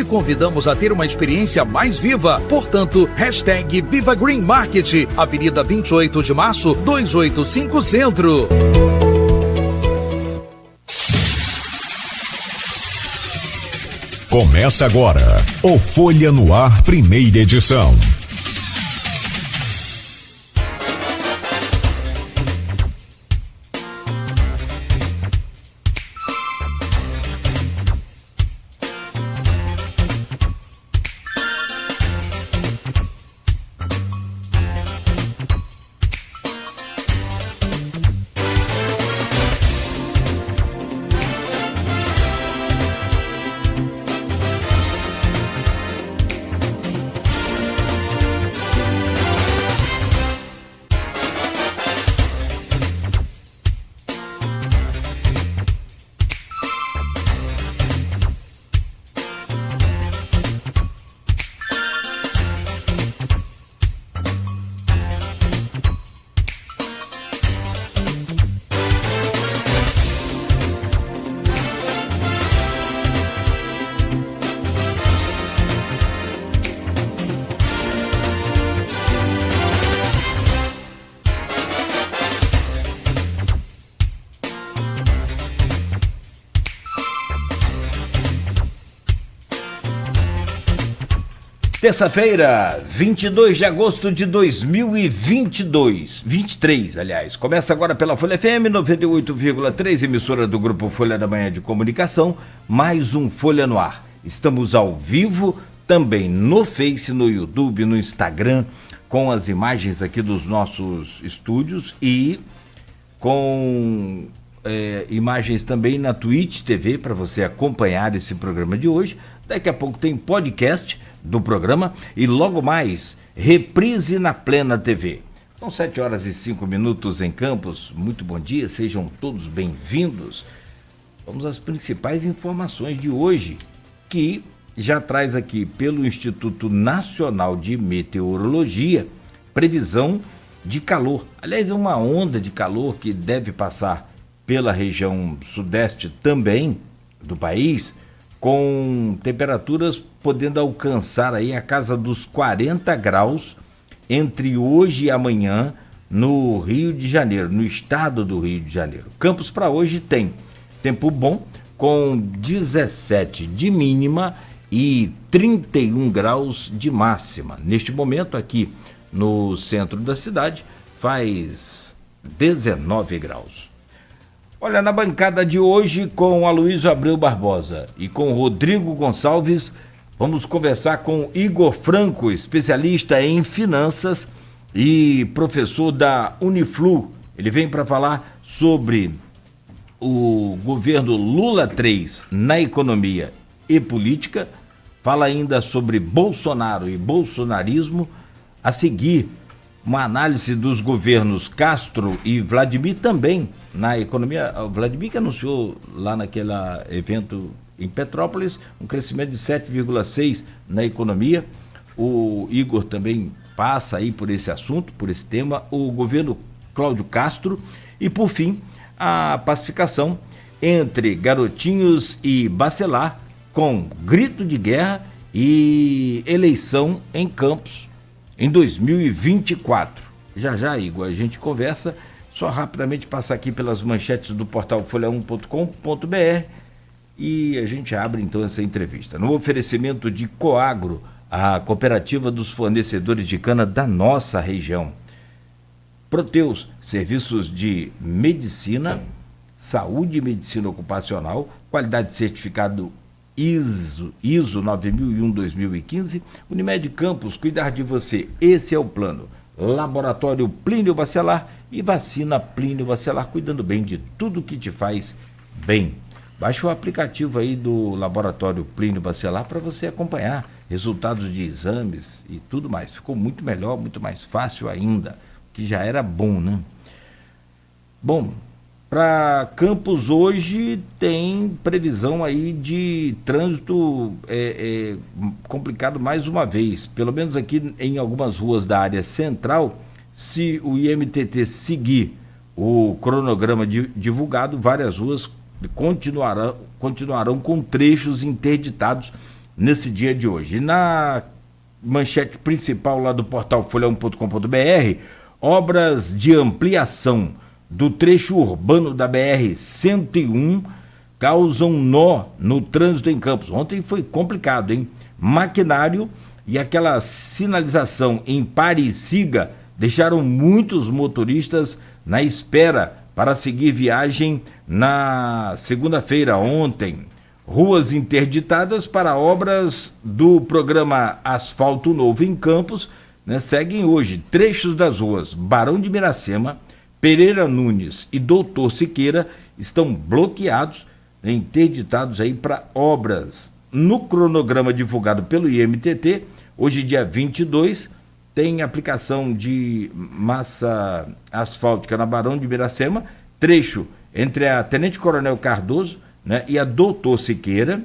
te convidamos a ter uma experiência mais viva. Portanto, hashtag Viva Green Market, Avenida 28 de Março, 285 Centro. Começa agora o Folha no Ar, primeira edição. Terça-feira, 22 de agosto de 23, aliás. Começa agora pela Folha FM 98,3, emissora do Grupo Folha da Manhã de Comunicação, mais um Folha no Ar. Estamos ao vivo, também no Face, no YouTube, no Instagram, com as imagens aqui dos nossos estúdios e com imagens também na Twitch TV, para você acompanhar esse programa de hoje. Daqui a pouco tem podcast do programa e logo mais, reprise na Plena TV. São 7h05 em Campos. Muito bom dia, sejam todos bem-vindos. Vamos às principais informações de hoje, que já traz aqui pelo Instituto Nacional de Meteorologia previsão de calor. Aliás, é uma onda de calor que deve passar pela região sudeste também do país, com temperaturas podendo alcançar aí a casa dos 40 graus entre hoje e amanhã no Rio de Janeiro, no estado do Rio de Janeiro. Campos para hoje tem tempo bom, com 17 de mínima e 31 graus de máxima. Neste momento aqui no centro da cidade faz 19 graus. Olha, na bancada de hoje, com Aloysio Abreu Barbosa e com Rodrigo Gonçalves, vamos conversar com Igor Franco, especialista em finanças e professor da Uniflu. Ele vem para falar sobre o governo Lula 3 na economia e política, fala ainda sobre Bolsonaro e bolsonarismo. A seguir, uma análise dos governos Castro e Vladimir também na economia. O Vladimir que anunciou lá naquele evento em Petrópolis um crescimento de 7,6% na economia. O Igor também passa aí por esse assunto, por esse tema, o governo Cláudio Castro e, por fim, a pacificação entre Garotinhos e Bacelar, com grito de guerra e eleição em Campos em 2024. Já, Igor, a gente conversa. Só rapidamente passar aqui pelas manchetes do portal folha1.com.br e a gente abre então essa entrevista. No oferecimento de Coagro, a cooperativa dos fornecedores de cana da nossa região. Proteus, serviços de medicina, saúde e medicina ocupacional, qualidade certificado ISO 9001-2015, Unimed Campos, cuidar de você, esse é o plano. Laboratório Plínio Bacelar e vacina Plínio Bacelar, cuidando bem de tudo que te faz bem. Baixe o aplicativo aí do Laboratório Plínio Bacelar para você acompanhar resultados de exames e tudo mais. Ficou muito melhor, muito mais fácil ainda, que já era bom, né? Bom, para Campos hoje tem previsão aí de trânsito complicado mais uma vez, pelo menos aqui em algumas ruas da área central. Se o IMTT seguir o cronograma divulgado, várias ruas continuarão com trechos interditados nesse dia de hoje. E na manchete principal lá do portal folha1.com.br, obras de ampliação do trecho urbano da BR-101 causam nó no trânsito em Campos. Ontem foi complicado, hein? Maquinário e aquela sinalização em pare e siga deixaram muitos motoristas na espera para seguir viagem na segunda-feira, ontem. Ruas interditadas para obras do programa Asfalto Novo em Campos, né, seguem hoje. Trechos das ruas Barão de Miracema, Pereira Nunes e Doutor Siqueira estão bloqueados, interditados aí para obras. No cronograma divulgado pelo IMTT, hoje dia 22, tem aplicação de massa asfáltica na Barão de Miracema, trecho entre a Tenente Coronel Cardoso, né, e a Doutor Siqueira.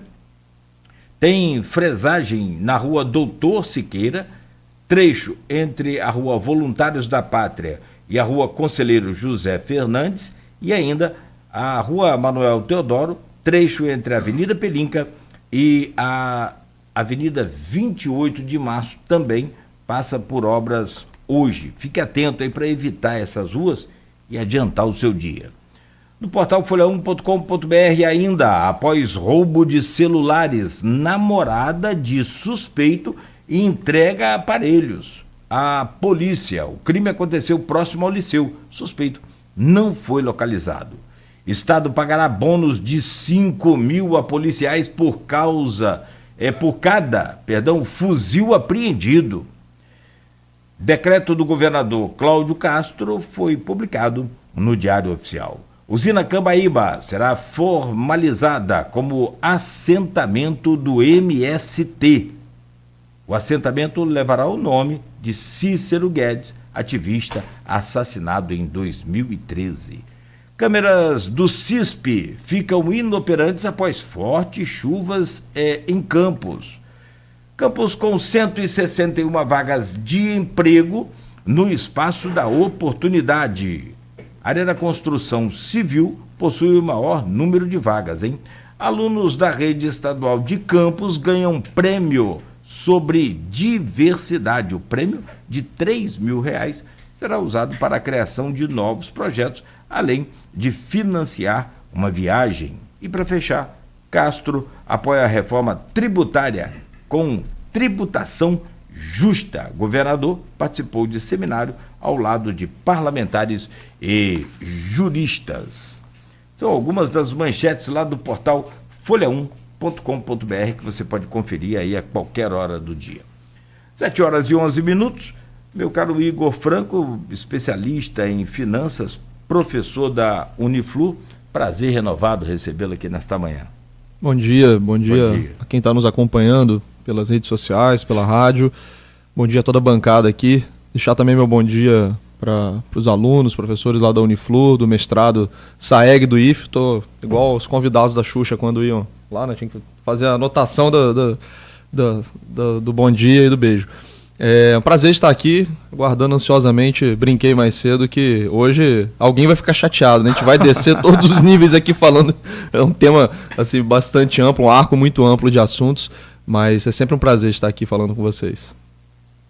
Tem fresagem na rua Doutor Siqueira, trecho entre a rua Voluntários da Pátria e a rua Conselheiro José Fernandes, e ainda a rua Manuel Teodoro, trecho entre a Avenida Pelinca e a Avenida 28 de Março, também passa por obras hoje. Fique atento aí para evitar essas ruas e adiantar o seu dia. No portal folha1.com.br ainda, após roubo de celulares, namorada de suspeito entrega aparelhos à polícia. O crime aconteceu próximo ao Liceu. Suspeito não foi localizado. Estado pagará bônus de 5 mil a policiais por cada fuzil apreendido. Decreto do governador Cláudio Castro foi publicado no Diário Oficial. Usina Cambaíba será formalizada como assentamento do MST. O assentamento levará o nome de Cícero Guedes, ativista assassinado em 2013. Câmeras do CISP ficam inoperantes após fortes chuvas em Campos. Campos com 161 vagas de emprego no espaço da oportunidade. A área da construção civil possui o maior número de vagas, hein? Alunos da rede estadual de Campos ganham prêmio sobre diversidade. O prêmio de R$3.000 será usado para a criação de novos projetos, além de financiar uma viagem. E para fechar, Castro apoia a reforma tributária com tributação justa. O governador participou de seminário ao lado de parlamentares e juristas. São algumas das manchetes lá do portal folha1.com.br que você pode conferir aí a qualquer hora do dia. 7h11. Meu caro Igor Franco, especialista em finanças, professor da Uniflu, prazer renovado recebê-lo aqui nesta manhã. Bom dia a quem está nos acompanhando pelas redes sociais, pela rádio. Bom dia a toda a bancada aqui. Deixar também meu bom dia para os alunos, professores lá da Uniflu, do mestrado SAEG do IF. Estou igual os convidados da Xuxa quando iam lá, né? Tinha que fazer a anotação do bom dia e do beijo. É um prazer estar aqui, aguardando ansiosamente. Brinquei mais cedo que hoje alguém vai ficar chateado, né? A gente vai descer todos os níveis aqui falando. É um tema assim, bastante amplo, um arco muito amplo de assuntos, mas é sempre um prazer estar aqui falando com vocês.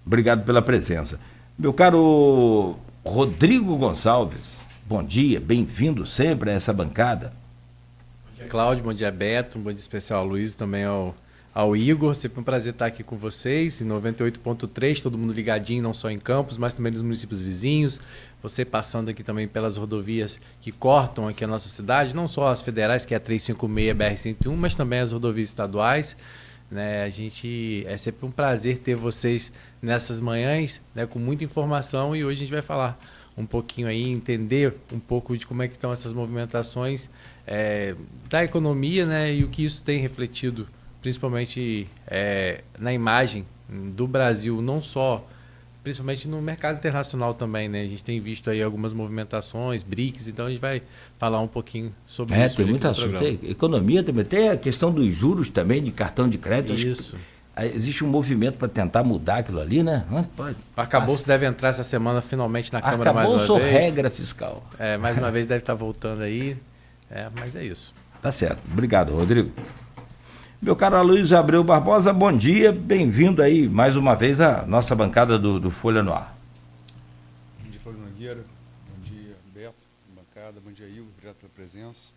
Obrigado pela presença. Meu caro Rodrigo Gonçalves, bom dia, bem-vindo sempre a essa bancada. Bom dia, Cláudio, bom dia, Beto, um bom dia especial ao Luiz, também ao Igor. Sempre um prazer estar aqui com vocês, em 98.3, todo mundo ligadinho, não só em Campos, mas também nos municípios vizinhos. Você passando aqui também pelas rodovias que cortam aqui a nossa cidade, não só as federais, que é a 356, BR-101, mas também as rodovias estaduais. Né, é sempre um prazer ter vocês nessas manhãs, né, com muita informação, e hoje a gente vai falar um pouquinho aí, entender um pouco de como é que estão essas movimentações da economia, né, e o que isso tem refletido, principalmente na imagem do Brasil, não só, principalmente no mercado internacional também, né? A gente tem visto aí algumas movimentações, BRICS, então a gente vai falar um pouquinho sobre isso. Tem muito assunto. Economia também, tem a questão dos juros também, de cartão de crédito. Isso. Existe um movimento para tentar mudar aquilo ali, né? O arcabouço deve entrar essa semana finalmente na Câmara mais uma vez. Arcabouço ou regra fiscal? Mais uma vez deve estar voltando aí, mas é isso. Tá certo. Obrigado, Rodrigo. Meu caro Aloysio Abreu Barbosa, bom dia, bem-vindo aí mais uma vez à nossa bancada do Folha no Ar. Bom dia, Cláudio Nogueira, bom dia, Beto, bancada, bom dia, Igor, obrigado pela presença.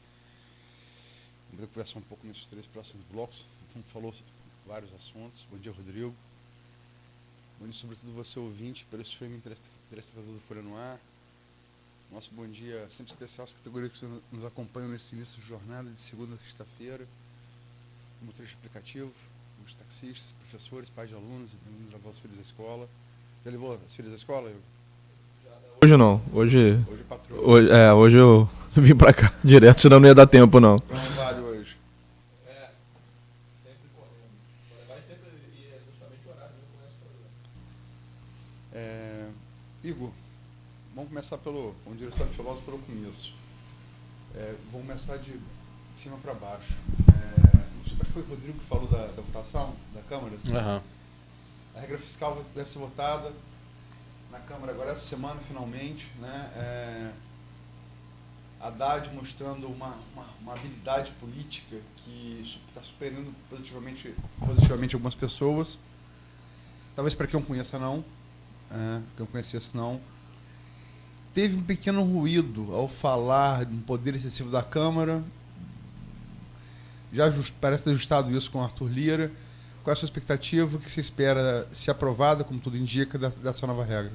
Vamos conversar um pouco nesses 3 próximos blocos, a gente falou vários assuntos. Bom dia, Rodrigo. Bom dia, sobretudo você, ouvinte, pelo streaming telespectador do Folha no Ar. Nosso bom dia sempre especial às categorias que nos acompanham nesse início de jornada, de segunda a sexta-feira. Motorista de aplicativo, os taxistas, professores, pais de alunos, indo levar os filhos à escola. Já levou as filhas à escola? Hoje não. Hoje patroa. Hoje eu vim pra cá direto, senão não ia dar tempo, não. Não vale hoje. Sempre correndo. Vai sempre ir justamente o horário, não começa o programa. Igor, vamos começar como diria o Sábio Filósofo, pelo começo. Vamos começar de cima para baixo. Acho que foi o Rodrigo que falou da votação da Câmara. Assim. Uhum. A regra fiscal deve ser votada na Câmara agora essa semana, finalmente. Né? Haddad mostrando uma habilidade política que está surpreendendo positivamente algumas pessoas. Talvez para quem não conheça, não. Que eu conhecesse, não. Teve um pequeno ruído ao falar de um poder excessivo da Câmara. Já parece ter ajustado isso com o Arthur Lira. Qual é a sua expectativa? O que você espera ser aprovada, como tudo indica, dessa nova regra?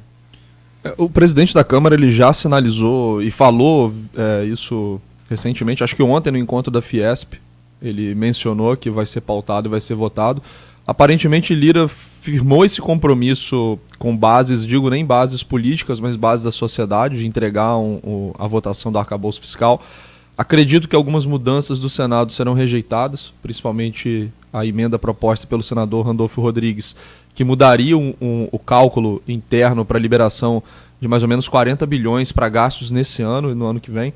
O presidente da Câmara ele já sinalizou e falou isso recentemente, acho que ontem no encontro da Fiesp, ele mencionou que vai ser pautado e vai ser votado. Aparentemente Lira firmou esse compromisso com bases, digo nem bases políticas, mas bases da sociedade, de entregar a votação do arcabouço fiscal. Acredito que algumas mudanças do Senado serão rejeitadas, principalmente a emenda proposta pelo senador Randolfo Rodrigues, que mudaria o cálculo interno para a liberação de mais ou menos 40 bilhões para gastos nesse ano e no ano que vem.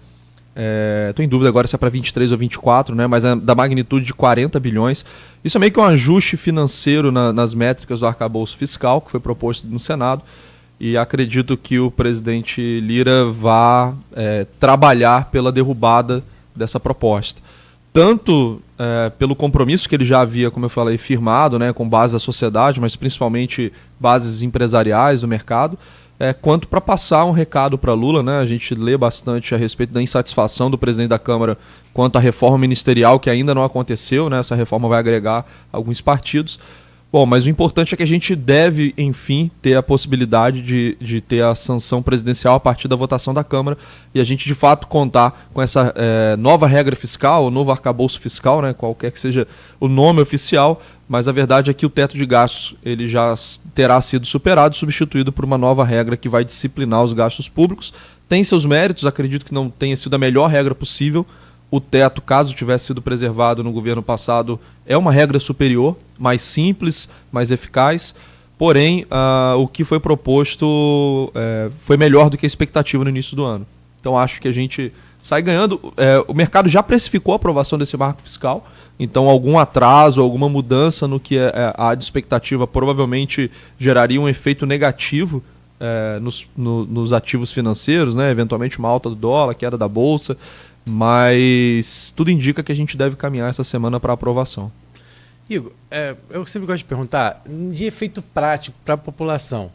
Estou em dúvida agora se é para 23 ou 24, né, mas é da magnitude de 40 bilhões. Isso é meio que um ajuste financeiro nas métricas do arcabouço fiscal, que foi proposto no Senado, e acredito que o presidente Lira vá trabalhar pela derrubada dessa proposta. Tanto pelo compromisso que ele já havia, como eu falei, firmado, né, com base da sociedade, mas principalmente bases empresariais do mercado, quanto para passar um recado para Lula, né? A gente lê bastante a respeito da insatisfação do presidente da Câmara quanto à reforma ministerial, que ainda não aconteceu, né? Essa reforma vai agregar alguns partidos. Bom, mas o importante é que a gente deve, enfim, ter a possibilidade de ter a sanção presidencial a partir da votação da Câmara e a gente, de fato, contar com essa nova regra fiscal, o novo arcabouço fiscal, né, qualquer que seja o nome oficial, mas a verdade é que o teto de gastos ele já terá sido superado, substituído por uma nova regra que vai disciplinar os gastos públicos. Tem seus méritos, acredito que não tenha sido a melhor regra possível. O teto, caso tivesse sido preservado no governo passado, é uma regra superior, mais simples, mais eficaz. Porém, o que foi proposto foi melhor do que a expectativa no início do ano. Então, acho que a gente sai ganhando. O mercado já precificou a aprovação desse marco fiscal, então algum atraso, alguma mudança no que há de expectativa provavelmente geraria um efeito negativo nos ativos financeiros, né? Eventualmente uma alta do dólar, queda da bolsa. Mas tudo indica que a gente deve caminhar essa semana para aprovação. Igor, eu sempre gosto de perguntar, de efeito prático para a população,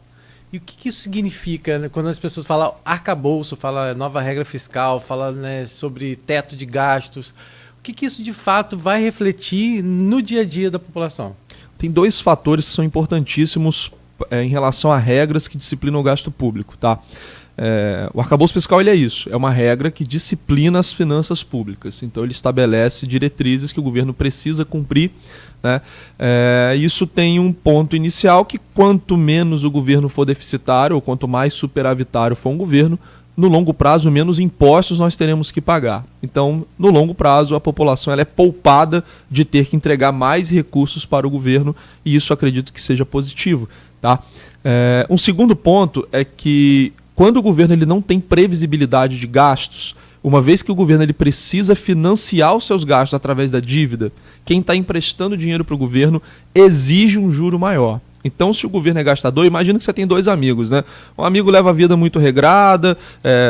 e o que isso significa, né, quando as pessoas falam arcabouço, falam nova regra fiscal, falam, né, sobre teto de gastos, o que isso de fato vai refletir no dia a dia da população? Tem 2 fatores que são importantíssimos em relação a regras que disciplinam o gasto público, tá? O arcabouço fiscal ele é isso, é uma regra que disciplina as finanças públicas, então ele estabelece diretrizes que o governo precisa cumprir, né? Isso tem um ponto inicial que quanto menos o governo for deficitário ou quanto mais superavitário for um governo, no longo prazo menos impostos nós teremos que pagar. Então, no longo prazo, a população ela é poupada de ter que entregar mais recursos para o governo e isso acredito que seja positivo, tá? Um segundo ponto é que quando o governo ele não tem previsibilidade de gastos, uma vez que o governo ele precisa financiar os seus gastos através da dívida, quem está emprestando dinheiro para o governo exige um juro maior. Então, se o governo é gastador, imagina que você tem 2 amigos, né? Um amigo leva a vida muito regrada,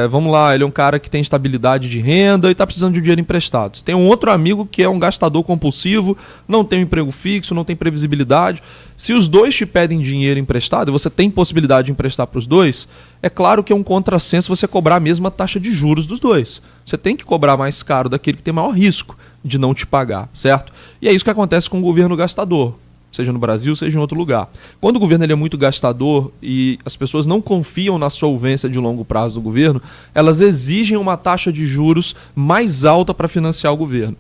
vamos lá, ele é um cara que tem estabilidade de renda e está precisando de um dinheiro emprestado. Você tem um outro amigo que é um gastador compulsivo, não tem um emprego fixo, não tem previsibilidade. Se os 2 te pedem dinheiro emprestado e você tem possibilidade de emprestar para os 2, é claro que é um contrassenso você cobrar a mesma taxa de juros dos 2. Você tem que cobrar mais caro daquele que tem maior risco de não te pagar, certo? E é isso que acontece com o governo gastador, seja no Brasil, seja em outro lugar. Quando o governo ele é muito gastador e as pessoas não confiam na solvência de longo prazo do governo, elas exigem uma taxa de juros mais alta para financiar o governo.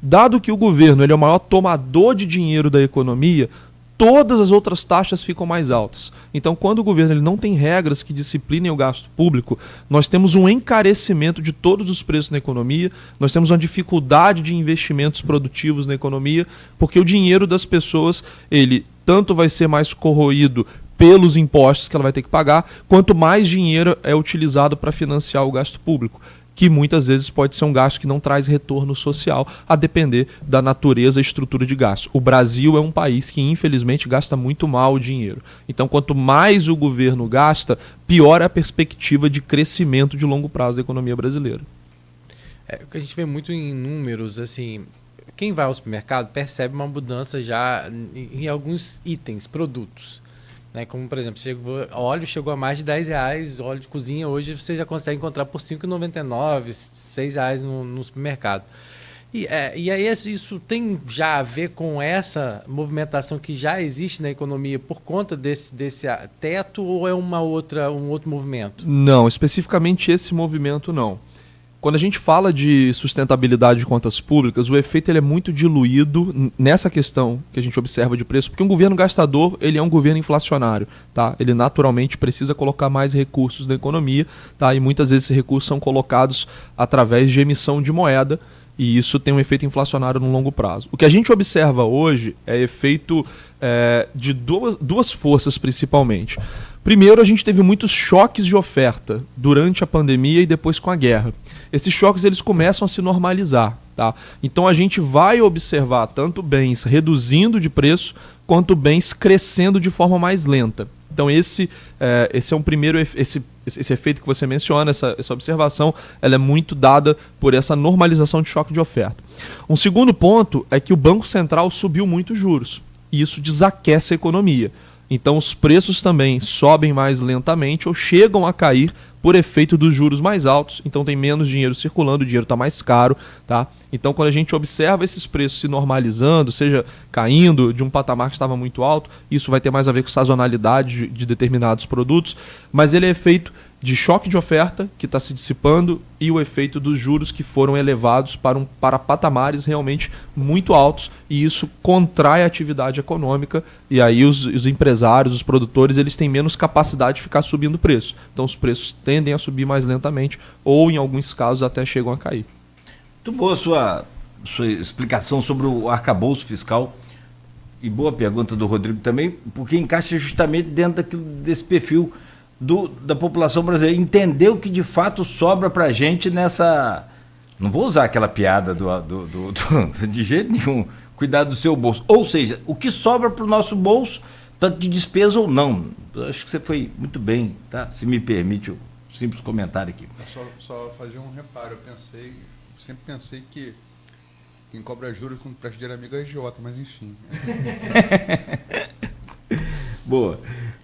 Dado que o governo ele é o maior tomador de dinheiro da economia, todas as outras taxas ficam mais altas. Então, quando o governo ele não tem regras que disciplinem o gasto público, nós temos um encarecimento de todos os preços na economia, nós temos uma dificuldade de investimentos produtivos na economia, porque o dinheiro das pessoas, ele tanto vai ser mais corroído pelos impostos que ela vai ter que pagar, quanto mais dinheiro é utilizado para financiar o gasto público, que muitas vezes pode ser um gasto que não traz retorno social, a depender da natureza e estrutura de gasto. O Brasil é um país que, infelizmente, gasta muito mal o dinheiro. Então, quanto mais o governo gasta, pior é a perspectiva de crescimento de longo prazo da economia brasileira. O que a gente vê muito em números, assim, quem vai ao supermercado percebe uma mudança já em alguns itens, produtos. Né, como, por exemplo, óleo chegou a mais de R$10, óleo de cozinha hoje você já consegue encontrar por R$ 5,99, R$6 no supermercado. E aí isso tem já a ver com essa movimentação que já existe na economia por conta desse teto, ou é um outro movimento? Não, especificamente esse movimento não. Quando a gente fala de sustentabilidade de contas públicas, o efeito ele é muito diluído nessa questão que a gente observa de preço, porque um governo gastador ele é um governo inflacionário, tá? Ele naturalmente precisa colocar mais recursos na economia, tá? E muitas vezes esses recursos são colocados através de emissão de moeda, e isso tem um efeito inflacionário no longo prazo. O que a gente observa hoje é efeito de duas forças principalmente. Primeiro, a gente teve muitos choques de oferta durante a pandemia e depois com a guerra. Esses choques eles começam a se normalizar, tá? Então a gente vai observar tanto bens reduzindo de preço quanto bens crescendo de forma mais lenta. Então esse é um primeiro esse efeito que você menciona, essa observação, ela é muito dada por essa normalização de choque de oferta. Um segundo ponto é que o Banco Central subiu muito os juros e isso desaquece a economia. Então os preços também sobem mais lentamente ou chegam a cair por efeito dos juros mais altos, então tem menos dinheiro circulando, o dinheiro está mais caro, tá? Então quando a gente observa esses preços se normalizando, seja caindo de um patamar que estava muito alto, isso vai ter mais a ver com sazonalidade de determinados produtos, mas ele é efeito de choque de oferta que está se dissipando e o efeito dos juros que foram elevados para patamares realmente muito altos, e isso contrai a atividade econômica, e aí os empresários, os produtores, eles têm menos capacidade de ficar subindo o preço. Então os preços tendem a subir mais lentamente ou em alguns casos até chegam a cair. Muito boa a sua explicação sobre o arcabouço fiscal, e boa pergunta do Rodrigo também, porque encaixa justamente dentro desse perfil da população brasileira, entender o que de fato sobra pra gente nessa... Não vou usar aquela piada de jeito nenhum, cuidar do seu bolso. Ou seja, o que sobra pro nosso bolso, tanto de despesa ou não. Eu acho que você foi muito bem, tá? Se me permite um simples comentário aqui. Só fazer um reparo, sempre pensei que quem cobra juros quando presta dinheiro amigo é agiota, mas enfim. Boa.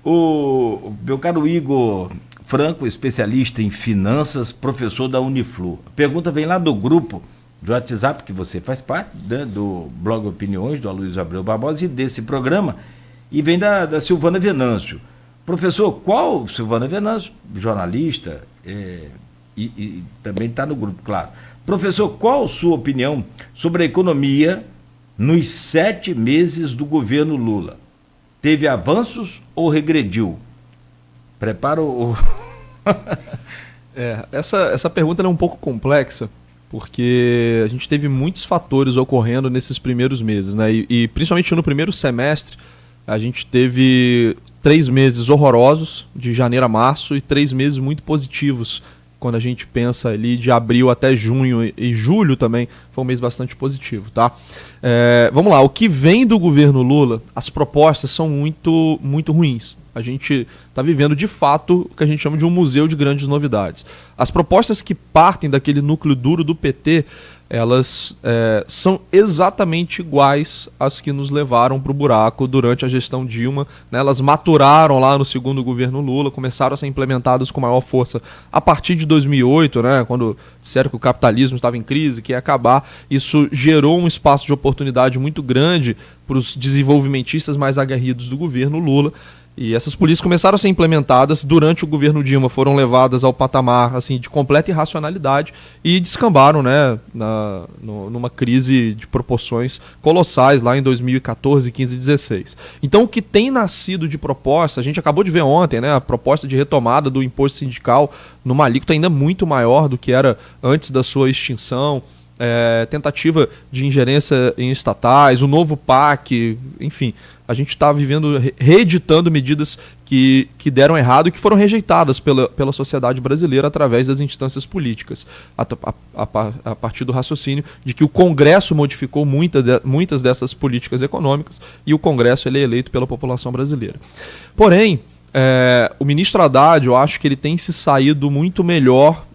O meu caro Igor Franco, especialista em finanças, professor da Uniflu. A pergunta vem lá do grupo do WhatsApp, que você faz parte, né, do blog Opiniões, do Aloysio Abreu Barbosa, e desse programa, e vem da Silvana Venâncio. Professor, Silvana Venâncio, jornalista, e também está no grupo, claro. Professor, qual a sua opinião sobre a economia nos 7 meses do governo Lula? Teve avanços ou regrediu? Prepara o... Essa pergunta é um pouco complexa, porque a gente teve muitos fatores ocorrendo nesses primeiros meses, né? E principalmente no primeiro semestre, a gente teve 3 meses horrorosos, de janeiro a março, e 3 meses muito positivos, quando a gente pensa ali de abril até junho e julho também, foi um mês bastante positivo, tá? Vamos lá, o que vem do governo Lula, as propostas são muito, muito ruins. A gente está vivendo, de fato, o que a gente chama de um museu de grandes novidades. As propostas que partem daquele núcleo duro do PT, elas são exatamente iguais às que nos levaram para o buraco durante a gestão Dilma, né? Elas maturaram lá no segundo governo Lula, começaram a ser implementadas com maior força a partir de 2008, né? Quando disseram que o capitalismo estava em crise, que ia acabar. Isso gerou um espaço de oportunidade muito grande para os desenvolvimentistas mais aguerridos do governo Lula. E essas políticas começaram a ser implementadas durante o governo Dilma, foram levadas ao patamar assim, de completa irracionalidade e descambaram, né, numa crise de proporções colossais lá em 2014, 15 e 16. Então o que tem nascido de proposta, a gente acabou de ver ontem, né, a proposta de retomada do imposto sindical numa alíquota ainda muito maior do que era antes da sua extinção. Tentativa de ingerência em estatais, o novo PAC, enfim, a gente está reeditando medidas que deram errado e que foram rejeitadas pela sociedade brasileira através das instâncias políticas, a partir do raciocínio de que o Congresso modificou muitas dessas políticas econômicas e o Congresso ele é eleito pela população brasileira. Porém, o ministro Haddad, eu acho que ele tem se saído muito melhor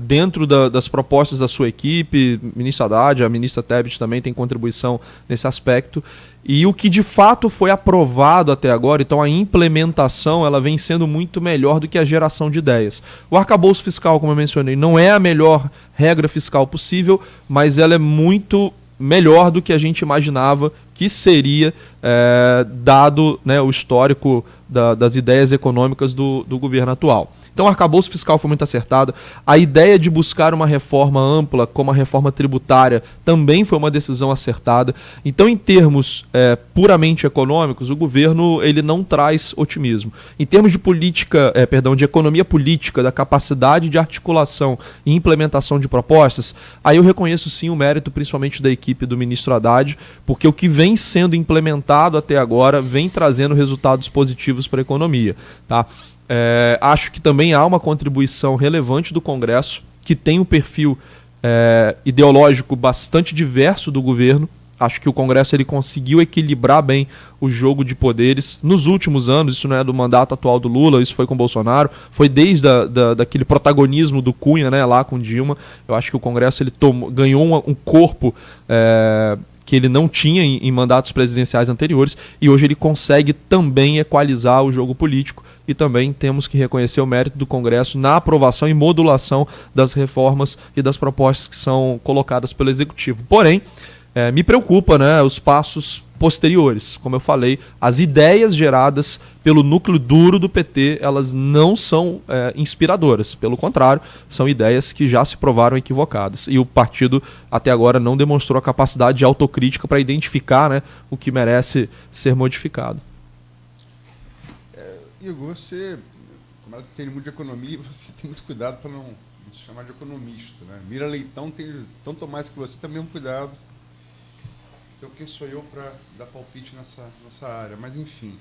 dentro das propostas da sua equipe. O ministro Haddad, a ministra Tebet também tem contribuição nesse aspecto. E o que de fato foi aprovado até agora, então a implementação, ela vem sendo muito melhor do que a geração de ideias. O arcabouço fiscal, como eu mencionei, não é a melhor regra fiscal possível, mas ela é muito melhor do que a gente imaginava que seria, dado, né, o histórico das ideias econômicas do governo atual. Então o arcabouço fiscal foi muito acertado. A ideia de buscar uma reforma ampla, como a reforma tributária, também foi uma decisão acertada. Então, em termos puramente econômicos, o governo ele não traz otimismo. Em termos de de economia política, da capacidade de articulação e implementação de propostas, aí eu reconheço sim o mérito, principalmente da equipe do ministro Haddad, porque o que vem sendo implementado até agora vem trazendo resultados positivos para a economia, tá? Acho que também há uma contribuição relevante do Congresso, que tem um perfil ideológico bastante diverso do governo. Acho que o Congresso ele conseguiu equilibrar bem o jogo de poderes nos últimos anos. Isso não é do mandato atual do Lula, isso foi com o Bolsonaro, foi desde daquele protagonismo do Cunha, né, lá com Dilma. Eu acho que o Congresso ele ganhou um corpo que ele não tinha em mandatos presidenciais anteriores, e hoje ele consegue também equalizar o jogo político. E também temos que reconhecer o mérito do Congresso na aprovação e modulação das reformas e das propostas que são colocadas pelo Executivo. Porém, me preocupa, né, os passos posteriores. Como eu falei, as ideias geradas pelo núcleo duro do PT, elas não são inspiradoras. Pelo contrário, são ideias que já se provaram equivocadas. E o partido, até agora, não demonstrou a capacidade de autocrítica para identificar, né, o que merece ser modificado. Igor, você, como ela tem muito de economia, você tem muito cuidado para não se chamar de economista, né? Mira Leitão tem tanto mais que você, também um cuidado. Então, quem sou eu para dar palpite nessa área? Mas, enfim,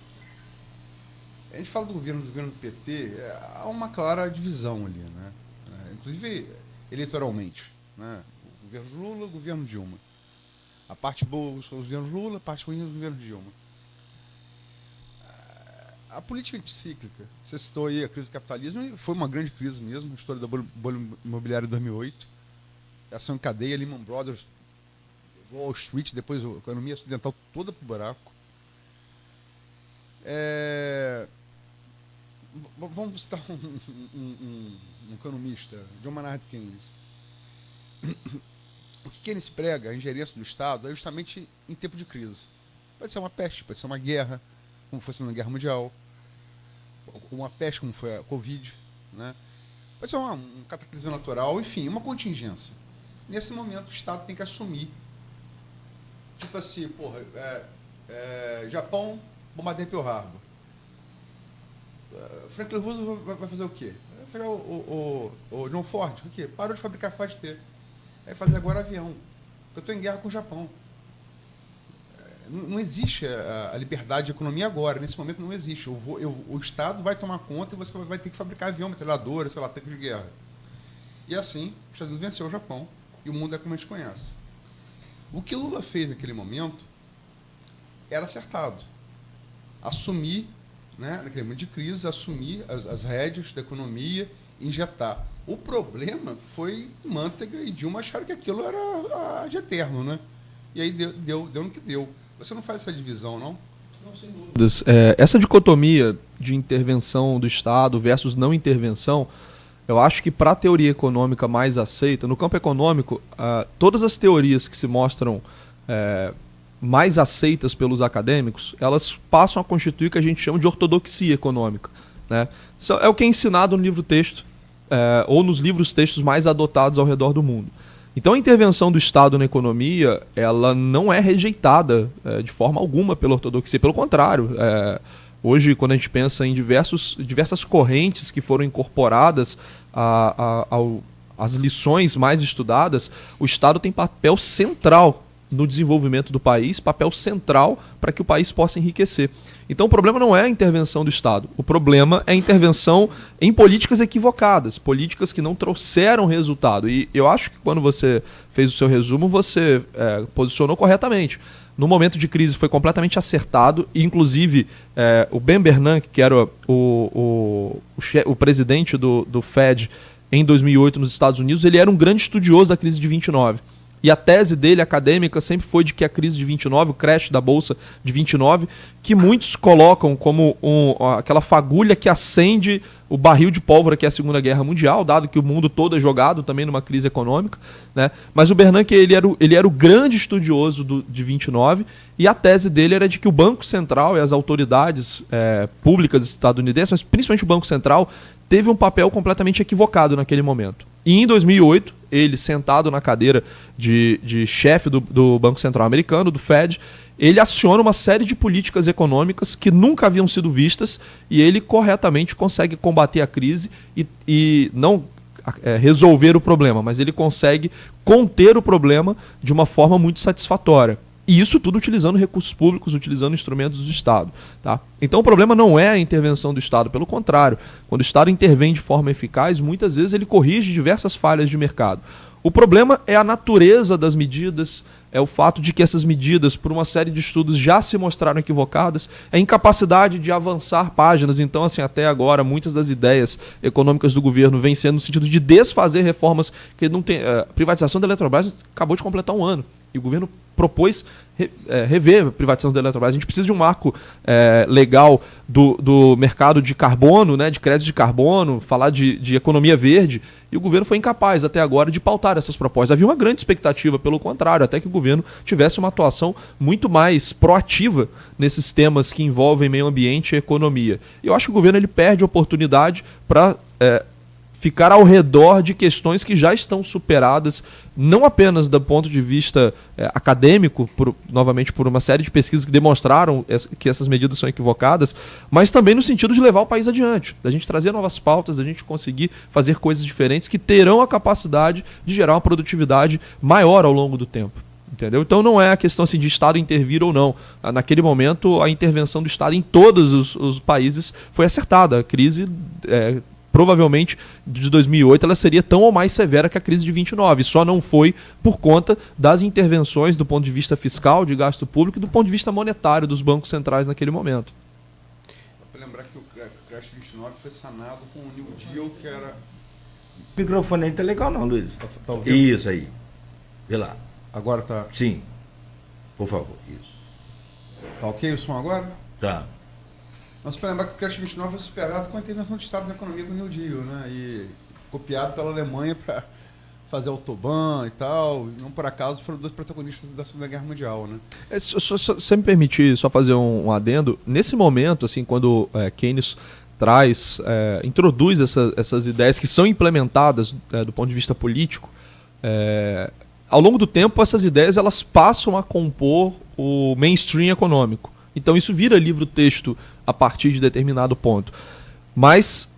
a gente fala do governo do PT, há uma clara divisão ali, né? Inclusive eleitoralmente, né? O governo Lula, o governo Dilma. A parte boa são os governos Lula, a parte ruim é o governo Dilma. A política anticíclica, você citou aí a crise do capitalismo, e foi uma grande crise mesmo, a história da bolha imobiliária de 2008, ação em cadeia, Lehman Brothers, Wall Street, depois a economia ocidental toda para o buraco. Vamos citar um economista, John Maynard Keynes. O que Keynes prega, a ingerência do Estado, é justamente em tempo de crise. Pode ser uma peste, pode ser uma guerra, como foi na Guerra Mundial, uma peste como foi a Covid, né? Pode ser um cataclismo natural, enfim, uma contingência. Nesse momento o Estado tem que assumir, tipo assim, Japão bombardeia Pearl Harbor. Franklin Roosevelt vai fazer o quê? Vai pegar o John Ford, o quê? Parou de fabricar Ford T. Vai fazer agora avião. Eu estou em guerra com o Japão. Não existe a liberdade de economia agora, nesse momento não existe. O Estado vai tomar conta e você vai ter que fabricar avião, metralhadora, sei lá, tanque de guerra. E assim, os Estados Unidos venceu o Japão e o mundo é como a gente conhece. O que Lula fez naquele momento era acertado. Assumir, né, naquele momento de crise, assumir as rédeas da economia, injetar. O problema foi Manteiga e Dilma acharam que aquilo era de eterno, né? E aí deu no que deu. Você não faz essa divisão, não? Não, sem dúvidas. Essa dicotomia de intervenção do Estado versus não intervenção, eu acho que para a teoria econômica mais aceita, no campo econômico, todas as teorias que se mostram mais aceitas pelos acadêmicos, elas passam a constituir o que a gente chama de ortodoxia econômica, né? Isso é o que é ensinado no livro-texto, ou nos livros-textos mais adotados ao redor do mundo. Então a intervenção do Estado na economia, ela não é rejeitada de forma alguma pela ortodoxia, pelo contrário. Hoje, quando a gente pensa em diversas correntes que foram incorporadas às lições mais estudadas, o Estado tem papel central no desenvolvimento do país, papel central para que o país possa enriquecer. Então o problema não é a intervenção do Estado, o problema é a intervenção em políticas equivocadas, políticas que não trouxeram resultado. E eu acho que quando você fez o seu resumo, você posicionou corretamente. No momento de crise foi completamente acertado, e inclusive o Ben Bernanke, que era o presidente do Fed em 2008 nos Estados Unidos, ele era um grande estudioso da crise de 29. E a tese dele, acadêmica, sempre foi de que a crise de 29, o crash da Bolsa de 29, que muitos colocam como aquela fagulha que acende o barril de pólvora que é a Segunda Guerra Mundial, dado que o mundo todo é jogado também numa crise econômica, né? Mas o Bernanke, ele era o grande estudioso de 29, e a tese dele era de que o Banco Central e as autoridades públicas estadunidenses, mas principalmente o Banco Central, teve um papel completamente equivocado naquele momento. E em 2008, ele, sentado na cadeira de chefe do Banco Central americano, do Fed, ele aciona uma série de políticas econômicas que nunca haviam sido vistas, e ele corretamente consegue combater a crise e não resolver o problema, mas ele consegue conter o problema de uma forma muito satisfatória. E isso tudo utilizando recursos públicos, utilizando instrumentos do Estado. Tá? Então o problema não é a intervenção do Estado, pelo contrário. Quando o Estado intervém de forma eficaz, muitas vezes ele corrige diversas falhas de mercado. O problema é a natureza das medidas, é o fato de que essas medidas, por uma série de estudos, já se mostraram equivocadas, é a incapacidade de avançar páginas. Então, assim, até agora, muitas das ideias econômicas do governo vêm sendo no sentido de desfazer reformas que não tem. A privatização da Eletrobras acabou de completar um ano, e o governo propôs rever a privatização da Eletrobras. A gente precisa de um marco legal do mercado de carbono, né, de crédito de carbono, falar de economia verde, e o governo foi incapaz até agora de pautar essas propostas. Havia uma grande expectativa, pelo contrário, até que o governo tivesse uma atuação muito mais proativa nesses temas que envolvem meio ambiente e economia. E eu acho que o governo ele perde oportunidade para ficar ao redor de questões que já estão superadas, não apenas do ponto de vista acadêmico, novamente por uma série de pesquisas que demonstraram que essas medidas são equivocadas, mas também no sentido de levar o país adiante, da gente trazer novas pautas, da gente conseguir fazer coisas diferentes que terão a capacidade de gerar uma produtividade maior ao longo do tempo. Entendeu? Então não é a questão assim, de Estado intervir ou não. Naquele momento, a intervenção do Estado em todos os países foi acertada. A crise provavelmente de 2008 ela seria tão ou mais severa que a crise de 29, só não foi por conta das intervenções do ponto de vista fiscal, de gasto público, e do ponto de vista monetário dos bancos centrais naquele momento. Para lembrar que o crash de 29 foi sanado com o New Deal, que era... O microfone aí tá legal não, Luiz. Tá ouvindo? Isso aí. Vê lá. Agora tá... Sim. Por favor, isso. Tá ok o som agora? Tá. Mas para lembrar que o crash de 29 foi superado com a intervenção do Estado na economia com o New Deal, né? E copiado pela Alemanha para fazer autobahn e tal. E não por acaso foram dois protagonistas da Segunda Guerra Mundial, né? Se você me permitir só fazer um adendo, nesse momento, assim, quando Keynes introduz essas ideias que são implementadas do ponto de vista político, ao longo do tempo essas ideias elas passam a compor o mainstream econômico. Então isso vira livro-texto a partir de determinado ponto. Mas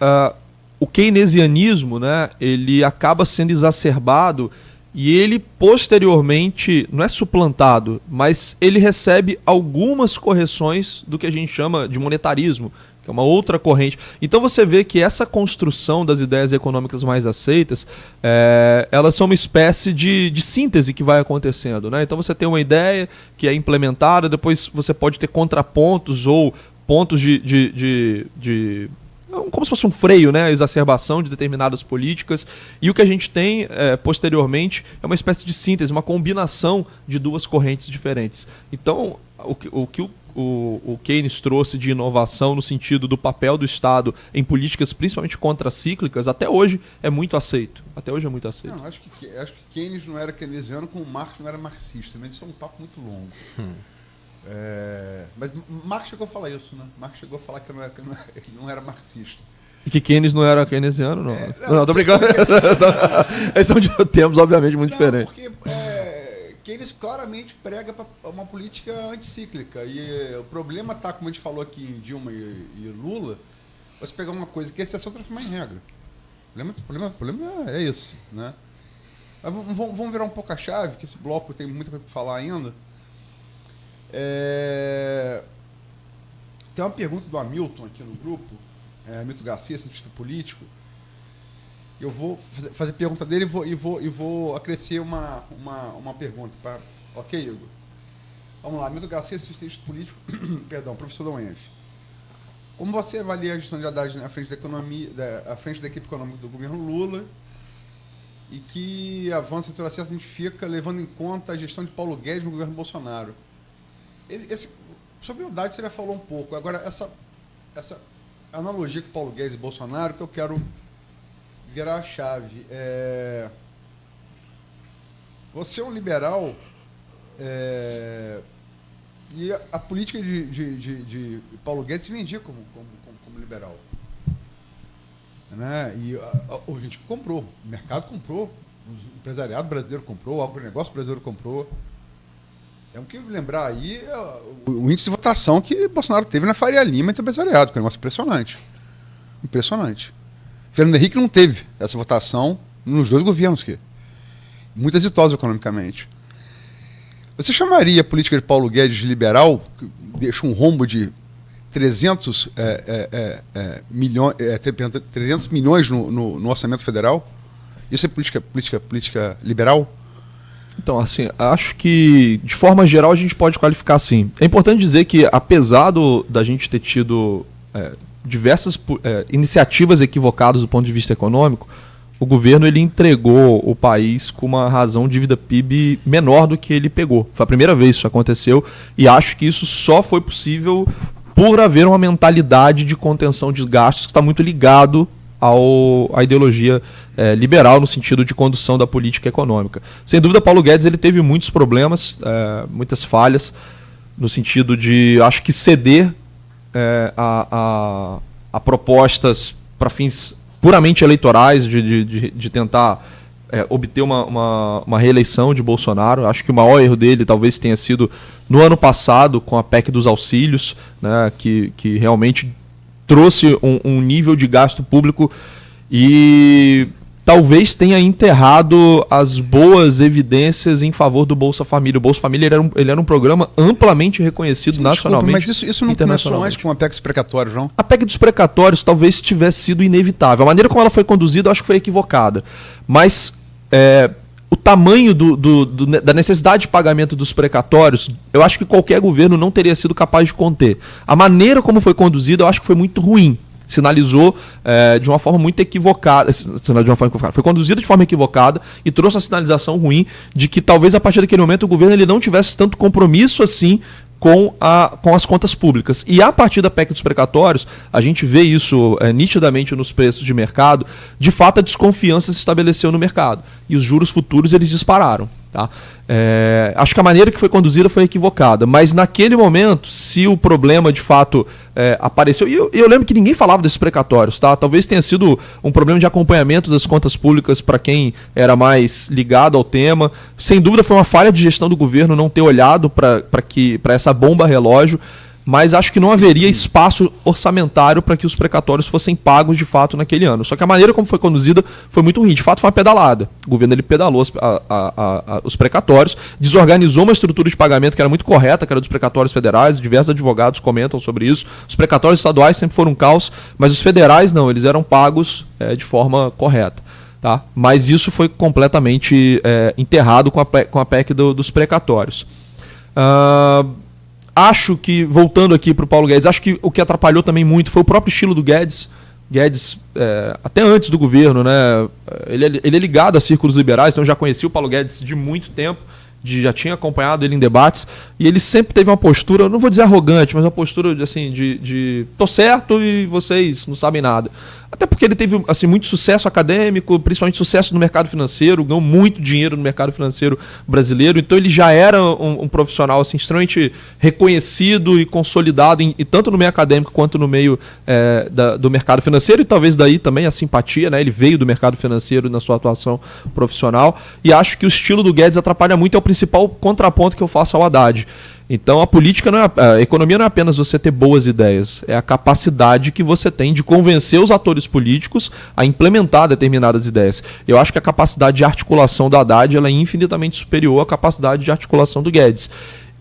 o keynesianismo, né, ele acaba sendo exacerbado e ele posteriormente, não é suplantado, mas ele recebe algumas correções do que a gente chama de monetarismo, que é uma outra corrente. Então você vê que essa construção das ideias econômicas mais aceitas, elas são uma espécie de síntese que vai acontecendo, né? Então você tem uma ideia que é implementada, depois você pode ter contrapontos ou pontos como se fosse um freio, né? A exacerbação de determinadas políticas. E o que a gente tem posteriormente é uma espécie de síntese, uma combinação de duas correntes diferentes. Então, o que o Keynes trouxe de inovação no sentido do papel do Estado em políticas principalmente contracíclicas, até hoje é muito aceito. Não, acho que Keynes não era keynesiano como Marx não era marxista, mas isso é um papo muito longo. Mas Marx chegou a falar isso, né? Marx chegou a falar que ele não era marxista. E que Keynes não era keynesiano, não. Não, tô brincando. Esses são termos, obviamente, muito diferentes. Porque Keynes claramente prega uma política anticíclica. E o problema está, como a gente falou aqui em Dilma e Lula, você pegar uma coisa que é exceção transformar em regra. O problema é esse, né? Mas vamos virar um pouco a chave, que esse bloco tem muita coisa para falar ainda. Tem uma pergunta do Hamilton aqui no grupo, Hamilton Garcia, cientista político. Eu vou fazer a pergunta dele e vou acrescer uma pergunta. Ok, Igor? Vamos lá, Hamilton Garcia, cientista político, perdão, professor da UENF. Como você avalia a gestão de Haddad à frente da economia, à frente da equipe econômica do governo Lula, e que avanço e retrocesso identifica levando em conta a gestão de Paulo Guedes no governo Bolsonaro? Sobre o Haddad você já falou um pouco. Agora, essa analogia com Paulo Guedes e Bolsonaro, que eu quero virar a chave. Você é um liberal e a política de Paulo Guedes se vendia como liberal. Né? E a gente comprou, o mercado comprou, o empresariado brasileiro comprou, o agronegócio brasileiro comprou. Temos que lembrar aí o índice de votação que Bolsonaro teve na Faria Lima entre o empresariado, que é um negócio impressionante. Impressionante. Fernando Henrique não teve essa votação nos dois governos, muito exitosos economicamente. Você chamaria a política de Paulo Guedes de liberal, que deixa um rombo de 300 milhões no orçamento federal? Isso é política liberal? Então, assim, acho que, de forma geral, a gente pode qualificar assim. É importante dizer que, apesar da gente ter tido diversas iniciativas equivocadas do ponto de vista econômico, o governo ele entregou o país com uma razão de dívida PIB menor do que ele pegou. Foi a primeira vez que isso aconteceu e acho que isso só foi possível por haver uma mentalidade de contenção de gastos que está muito ligado à ideologia liberal no sentido de condução da política econômica. Sem dúvida, Paulo Guedes ele teve muitos problemas, muitas falhas, no sentido de, acho que ceder a propostas para fins puramente eleitorais, de tentar obter uma reeleição de Bolsonaro. Acho que o maior erro dele talvez tenha sido no ano passado, com a PEC dos auxílios, né, que realmente trouxe um nível de gasto público e talvez tenha enterrado as boas evidências em favor do Bolsa Família. O Bolsa Família ele era um programa amplamente reconhecido nacionalmente. Mas isso não começou antes com a PEC dos precatórios, não? A PEC dos precatórios talvez tivesse sido inevitável. A maneira como ela foi conduzida eu acho que foi equivocada. Mas o tamanho da necessidade de pagamento dos precatórios, eu acho que qualquer governo não teria sido capaz de conter. A maneira como foi conduzida, eu acho que foi muito ruim. Sinalizou de uma forma muito equivocada. Foi conduzida de forma equivocada e trouxe uma sinalização ruim de que talvez a partir daquele momento o governo ele não tivesse tanto compromisso assim com as contas públicas. E a partir da PEC dos precatórios, a gente vê isso nitidamente nos preços de mercado, de fato a desconfiança se estabeleceu no mercado. E os juros futuros eles dispararam. Tá? Acho que a maneira que foi conduzida foi equivocada, mas naquele momento, se o problema de fato apareceu, e eu lembro que ninguém falava desses precatórios, tá? Talvez tenha sido um problema de acompanhamento das contas públicas para quem era mais ligado ao tema. Sem dúvida foi uma falha de gestão do governo não ter olhado para essa bomba relógio, mas acho que não haveria espaço orçamentário para que os precatórios fossem pagos de fato naquele ano. Só que a maneira como foi conduzida foi muito ruim. De fato, foi uma pedalada. O governo ele pedalou os precatórios, desorganizou uma estrutura de pagamento que era muito correta, que era dos precatórios federais. Diversos advogados comentam sobre isso. Os precatórios estaduais sempre foram um caos, mas os federais não, eles eram pagos de forma correta. Tá? Mas isso foi completamente enterrado com a PEC dos precatórios. Acho que, voltando aqui para o Paulo Guedes, acho que o que atrapalhou também muito foi o próprio estilo do Guedes. Guedes, até antes do governo, né, ele é ligado a círculos liberais, então eu já conheci o Paulo Guedes de muito tempo, já tinha acompanhado ele em debates, e ele sempre teve uma postura, não vou dizer arrogante, mas uma postura assim, de tô certo e vocês não sabem nada. Até porque ele teve assim, muito sucesso acadêmico, principalmente sucesso no mercado financeiro, ganhou muito dinheiro no mercado financeiro brasileiro, então ele já era um profissional assim, extremamente reconhecido e consolidado, e tanto no meio acadêmico quanto no meio do mercado financeiro, e talvez daí também a simpatia, né? Ele veio do mercado financeiro na sua atuação profissional, e acho que o estilo do Guedes atrapalha muito, é o principal contraponto que eu faço ao Haddad. Então a economia não é apenas você ter boas ideias, é a capacidade que você tem de convencer os atores políticos a implementar determinadas ideias. Eu acho que a capacidade de articulação do Haddad ela é infinitamente superior à capacidade de articulação do Guedes.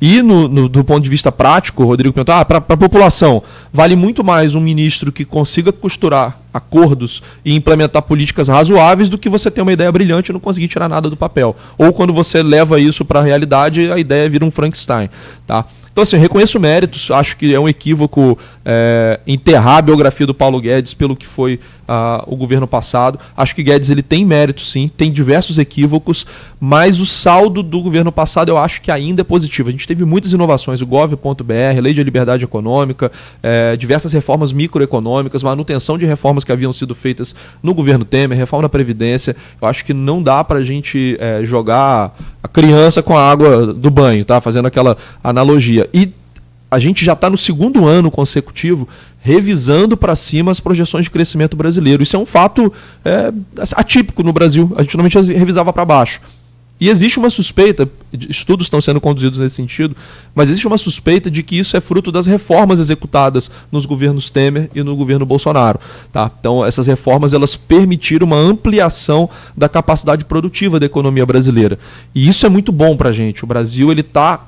E do ponto de vista prático, o Rodrigo perguntou, para a população, vale muito mais um ministro que consiga costurar acordos e implementar políticas razoáveis do que você ter uma ideia brilhante e não conseguir tirar nada do papel. Ou quando você leva isso para a realidade, a ideia vira um Frankenstein. Tá? Então, assim, eu reconheço méritos, acho que é um equívoco enterrar a biografia do Paulo Guedes pelo que foi o governo passado. Acho que Guedes ele tem mérito, sim, tem diversos equívocos, mas o saldo do governo passado eu acho que ainda é positivo. A gente teve muitas inovações, o gov.br, lei de liberdade econômica, diversas reformas microeconômicas, manutenção de reformas que haviam sido feitas no governo Temer, reforma da Previdência. Eu acho que não dá para a gente jogar a criança com a água do banho, tá? Fazendo aquela analogia. E a gente já está no segundo ano consecutivo revisando para cima as projeções de crescimento brasileiro. Isso é um fato atípico no Brasil. A gente normalmente revisava para baixo. E existe uma suspeita, estudos estão sendo conduzidos nesse sentido, mas existe uma suspeita de que isso é fruto das reformas executadas nos governos Temer e no governo Bolsonaro. Tá? Então, essas reformas elas permitiram uma ampliação da capacidade produtiva da economia brasileira. E isso é muito bom para a gente. O Brasil está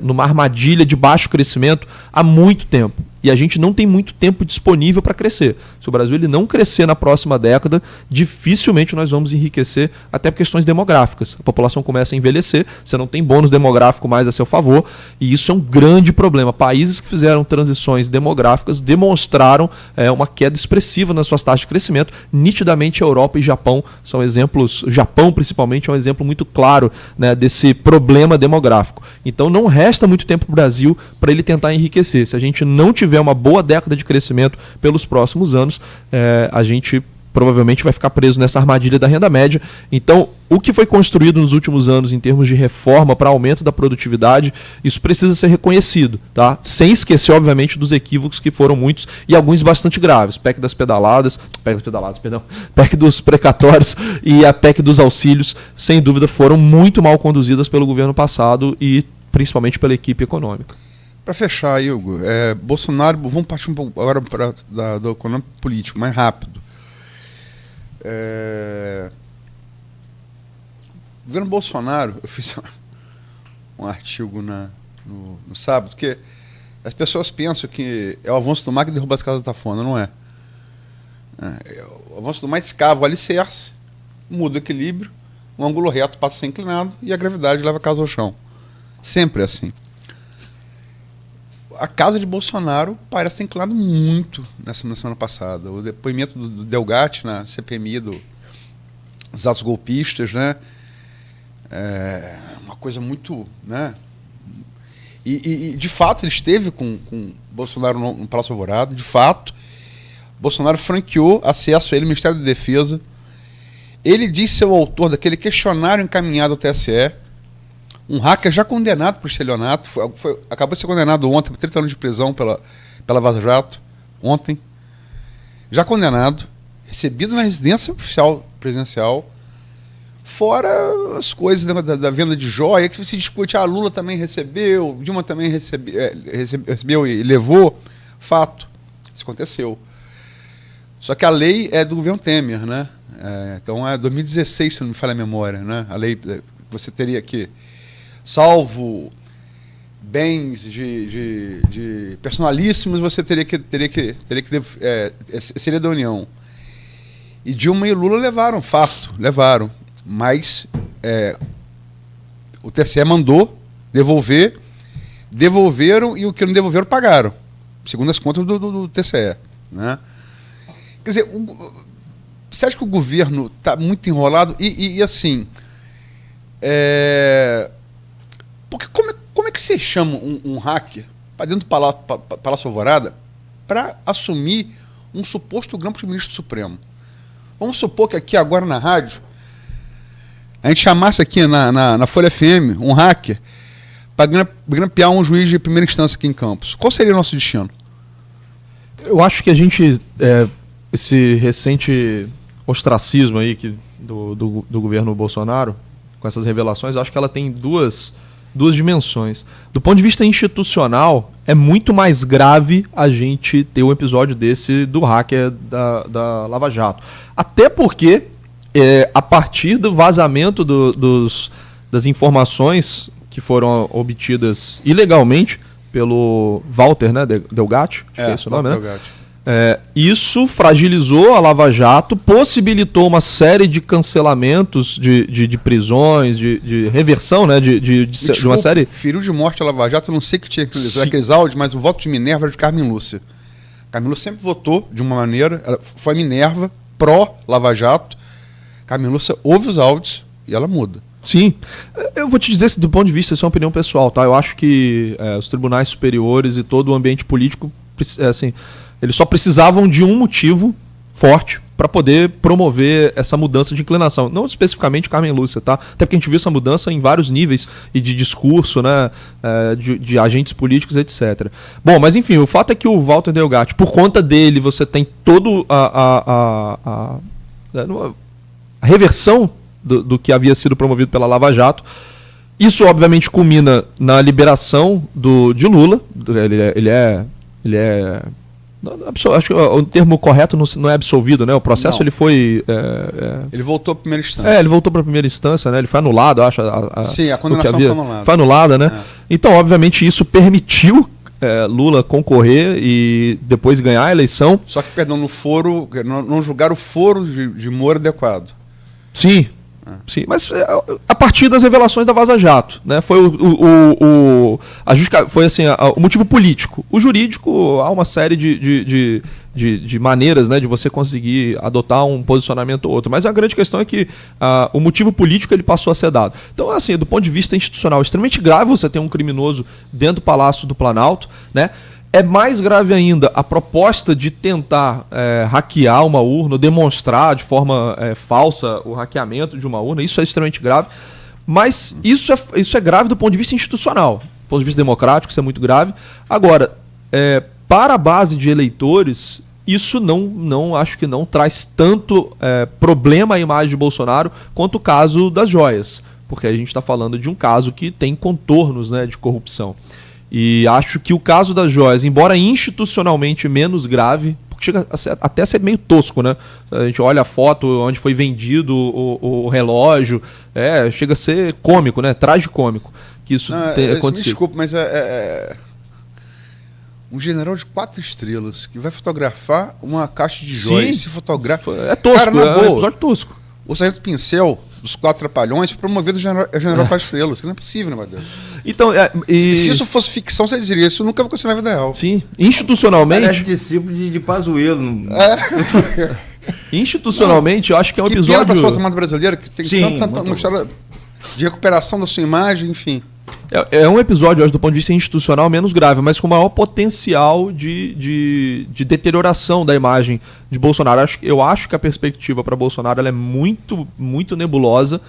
numa armadilha de baixo crescimento há muito tempo. E a gente não tem muito tempo disponível para crescer. Se o Brasil ele não crescer na próxima década, dificilmente nós vamos enriquecer, até por questões demográficas. A população começa a envelhecer, você não tem bônus demográfico mais a seu favor, e isso é um grande problema. Países que fizeram transições demográficas demonstraram uma queda expressiva nas suas taxas de crescimento. Nitidamente, a Europa e Japão são exemplos, o Japão principalmente é um exemplo muito claro, né, desse problema demográfico. Então não resta muito tempo para o Brasil para ele tentar enriquecer. Se a gente não tiver uma boa década de crescimento pelos próximos anos, a gente provavelmente vai ficar preso nessa armadilha da renda média. Então, o que foi construído nos últimos anos em termos de reforma para aumento da produtividade, isso precisa ser reconhecido, tá? Sem esquecer, obviamente, dos equívocos que foram muitos e alguns bastante graves. PEC dos precatórios e a PEC dos auxílios, sem dúvida, foram muito mal conduzidas pelo governo passado e principalmente pela equipe econômica. Para fechar, Igor, Bolsonaro, vamos partir um pouco agora do econômico político, mais rápido. O governo Bolsonaro, eu fiz um artigo no sábado, porque as pessoas pensam que é o avanço do mar que derruba as casas da Tafona, não é? O avanço do mar escava o alicerce, muda o equilíbrio, o ângulo reto passa a ser inclinado e a gravidade leva a casa ao chão. Sempre é assim. A casa de Bolsonaro parece ter inclinado muito na semana passada. O depoimento do Delgatti na CPMI dos atos golpistas, né? Uma coisa muito, né? E de fato ele esteve com Bolsonaro no Palácio Alvorada, de fato. Bolsonaro franqueou acesso a ele no Ministério da Defesa. Ele disse ser o autor daquele questionário encaminhado ao TSE. Um hacker já condenado por estelionato, acabou de ser condenado ontem por 30 anos de prisão pela Vaza Jato, ontem. Já condenado, recebido na residência oficial presidencial. Fora as coisas da venda de joia, que se discute, Lula também recebeu, Dilma também recebeu e levou. Fato, isso aconteceu. Só que a lei é do governo Temer, né? Então é 2016, se não me falha a memória, né? A lei, você teria que, salvo bens de personalíssimos, você teria que seria da União. E Dilma e Lula levaram. Mas o TSE mandou devolveram, e o que não devolveram pagaram, segundo as contas do TSE, né? Quer dizer, você acha que o governo está muito enrolado? E assim, porque como é que você chama um hacker para dentro do Palácio Alvorada para assumir um suposto grampo de ministro supremo? Vamos supor que aqui agora na rádio a gente chamasse aqui na Folha FM um hacker para grampear um juiz de primeira instância aqui em Campos. Qual seria o nosso destino? Eu acho que a gente, esse recente ostracismo aí do governo Bolsonaro, com essas revelações, eu acho que ela tem duas dimensões. Do ponto de vista institucional, é muito mais grave a gente ter um episódio desse do hacker da Lava Jato. Até porque, a partir do vazamento das informações que foram obtidas ilegalmente pelo Walter, né, Delgatti, acho que é esse o nome, né? Isso fragilizou a Lava Jato, possibilitou uma série de cancelamentos de prisões, de reversão, né, de uma série... Feriu de morte a Lava Jato, eu não sei que tinha aqueles áudios, mas o voto de Minerva era de Carmen Lúcia. Carmen Lúcia sempre votou de uma maneira, ela foi Minerva, pró-Lava Jato. Carmen Lúcia ouve os áudios e ela muda. Sim, eu vou te dizer, do ponto de vista, isso é uma opinião pessoal, tá? Eu acho que os tribunais superiores e todo o ambiente político, assim, eles só precisavam de um motivo forte para poder promover essa mudança de inclinação. Não especificamente Carmen Lúcia, tá? Até porque a gente viu essa mudança em vários níveis e de discurso, né? De agentes políticos, etc. Bom, mas enfim, o fato é que o Walter Delgatti, por conta dele, você tem todo a reversão do que havia sido promovido pela Lava Jato. Isso, obviamente, culmina na liberação de Lula. Ele é acho que o termo correto não é absolvido, né? O processo ele foi... Ele voltou para a primeira instância. Ele voltou para a primeira instância, né? Ele foi anulado, acho. Sim, a condenação foi anulada. Foi anulada, né? Então, obviamente, isso permitiu Lula concorrer e depois ganhar a eleição. Só que, perdão, no foro, não julgaram o foro de Moro adequado. Sim. Sim, mas a partir das revelações da Vaza Jato, né? Foi foi assim, o motivo político. O jurídico, há uma série de maneiras, né, de você conseguir adotar um posicionamento ou outro. Mas a grande questão é que o motivo político ele passou a ser dado. Então, assim, do ponto de vista institucional, é extremamente grave você ter um criminoso dentro do Palácio do Planalto, né? É mais grave ainda a proposta de tentar hackear uma urna, demonstrar de forma falsa o hackeamento de uma urna. Isso é extremamente grave. Mas isso é grave do ponto de vista institucional. Do ponto de vista democrático, isso é muito grave. Agora, para a base de eleitores, isso não acho que não traz tanto problema à imagem de Bolsonaro quanto o caso das joias. Porque a gente está falando de um caso que tem contornos, né, de corrupção. E acho que o caso das joias, embora institucionalmente menos grave, porque chega até a ser meio tosco, né? A gente olha a foto onde foi vendido o relógio, chega a ser cômico, né? Tragicômico que isso tenha acontecido. Me desculpa, mas um general de 4 estrelas que vai fotografar uma caixa de joias, se fotografa... É tosco, cara, na boa. É um episódio tosco. O Sargento Pincel, dos 4 Trapalhões, foi promovido a general 4 estrelas, que não é possível, né, meu Deus? Então, se isso fosse ficção, você diria, isso nunca vai acontecer na vida real. Sim, institucionalmente... Parece discípulo de Pazuello. Institucionalmente, eu acho que é um episódio... Que pena para a Força Armada Brasileira, que tem tanta uma história de recuperação da sua imagem, enfim... É um episódio, acho, do ponto de vista institucional, menos grave, mas com maior potencial de deterioração da imagem de Bolsonaro. Eu acho que a perspectiva para Bolsonaro ela é muito, muito nebulosa,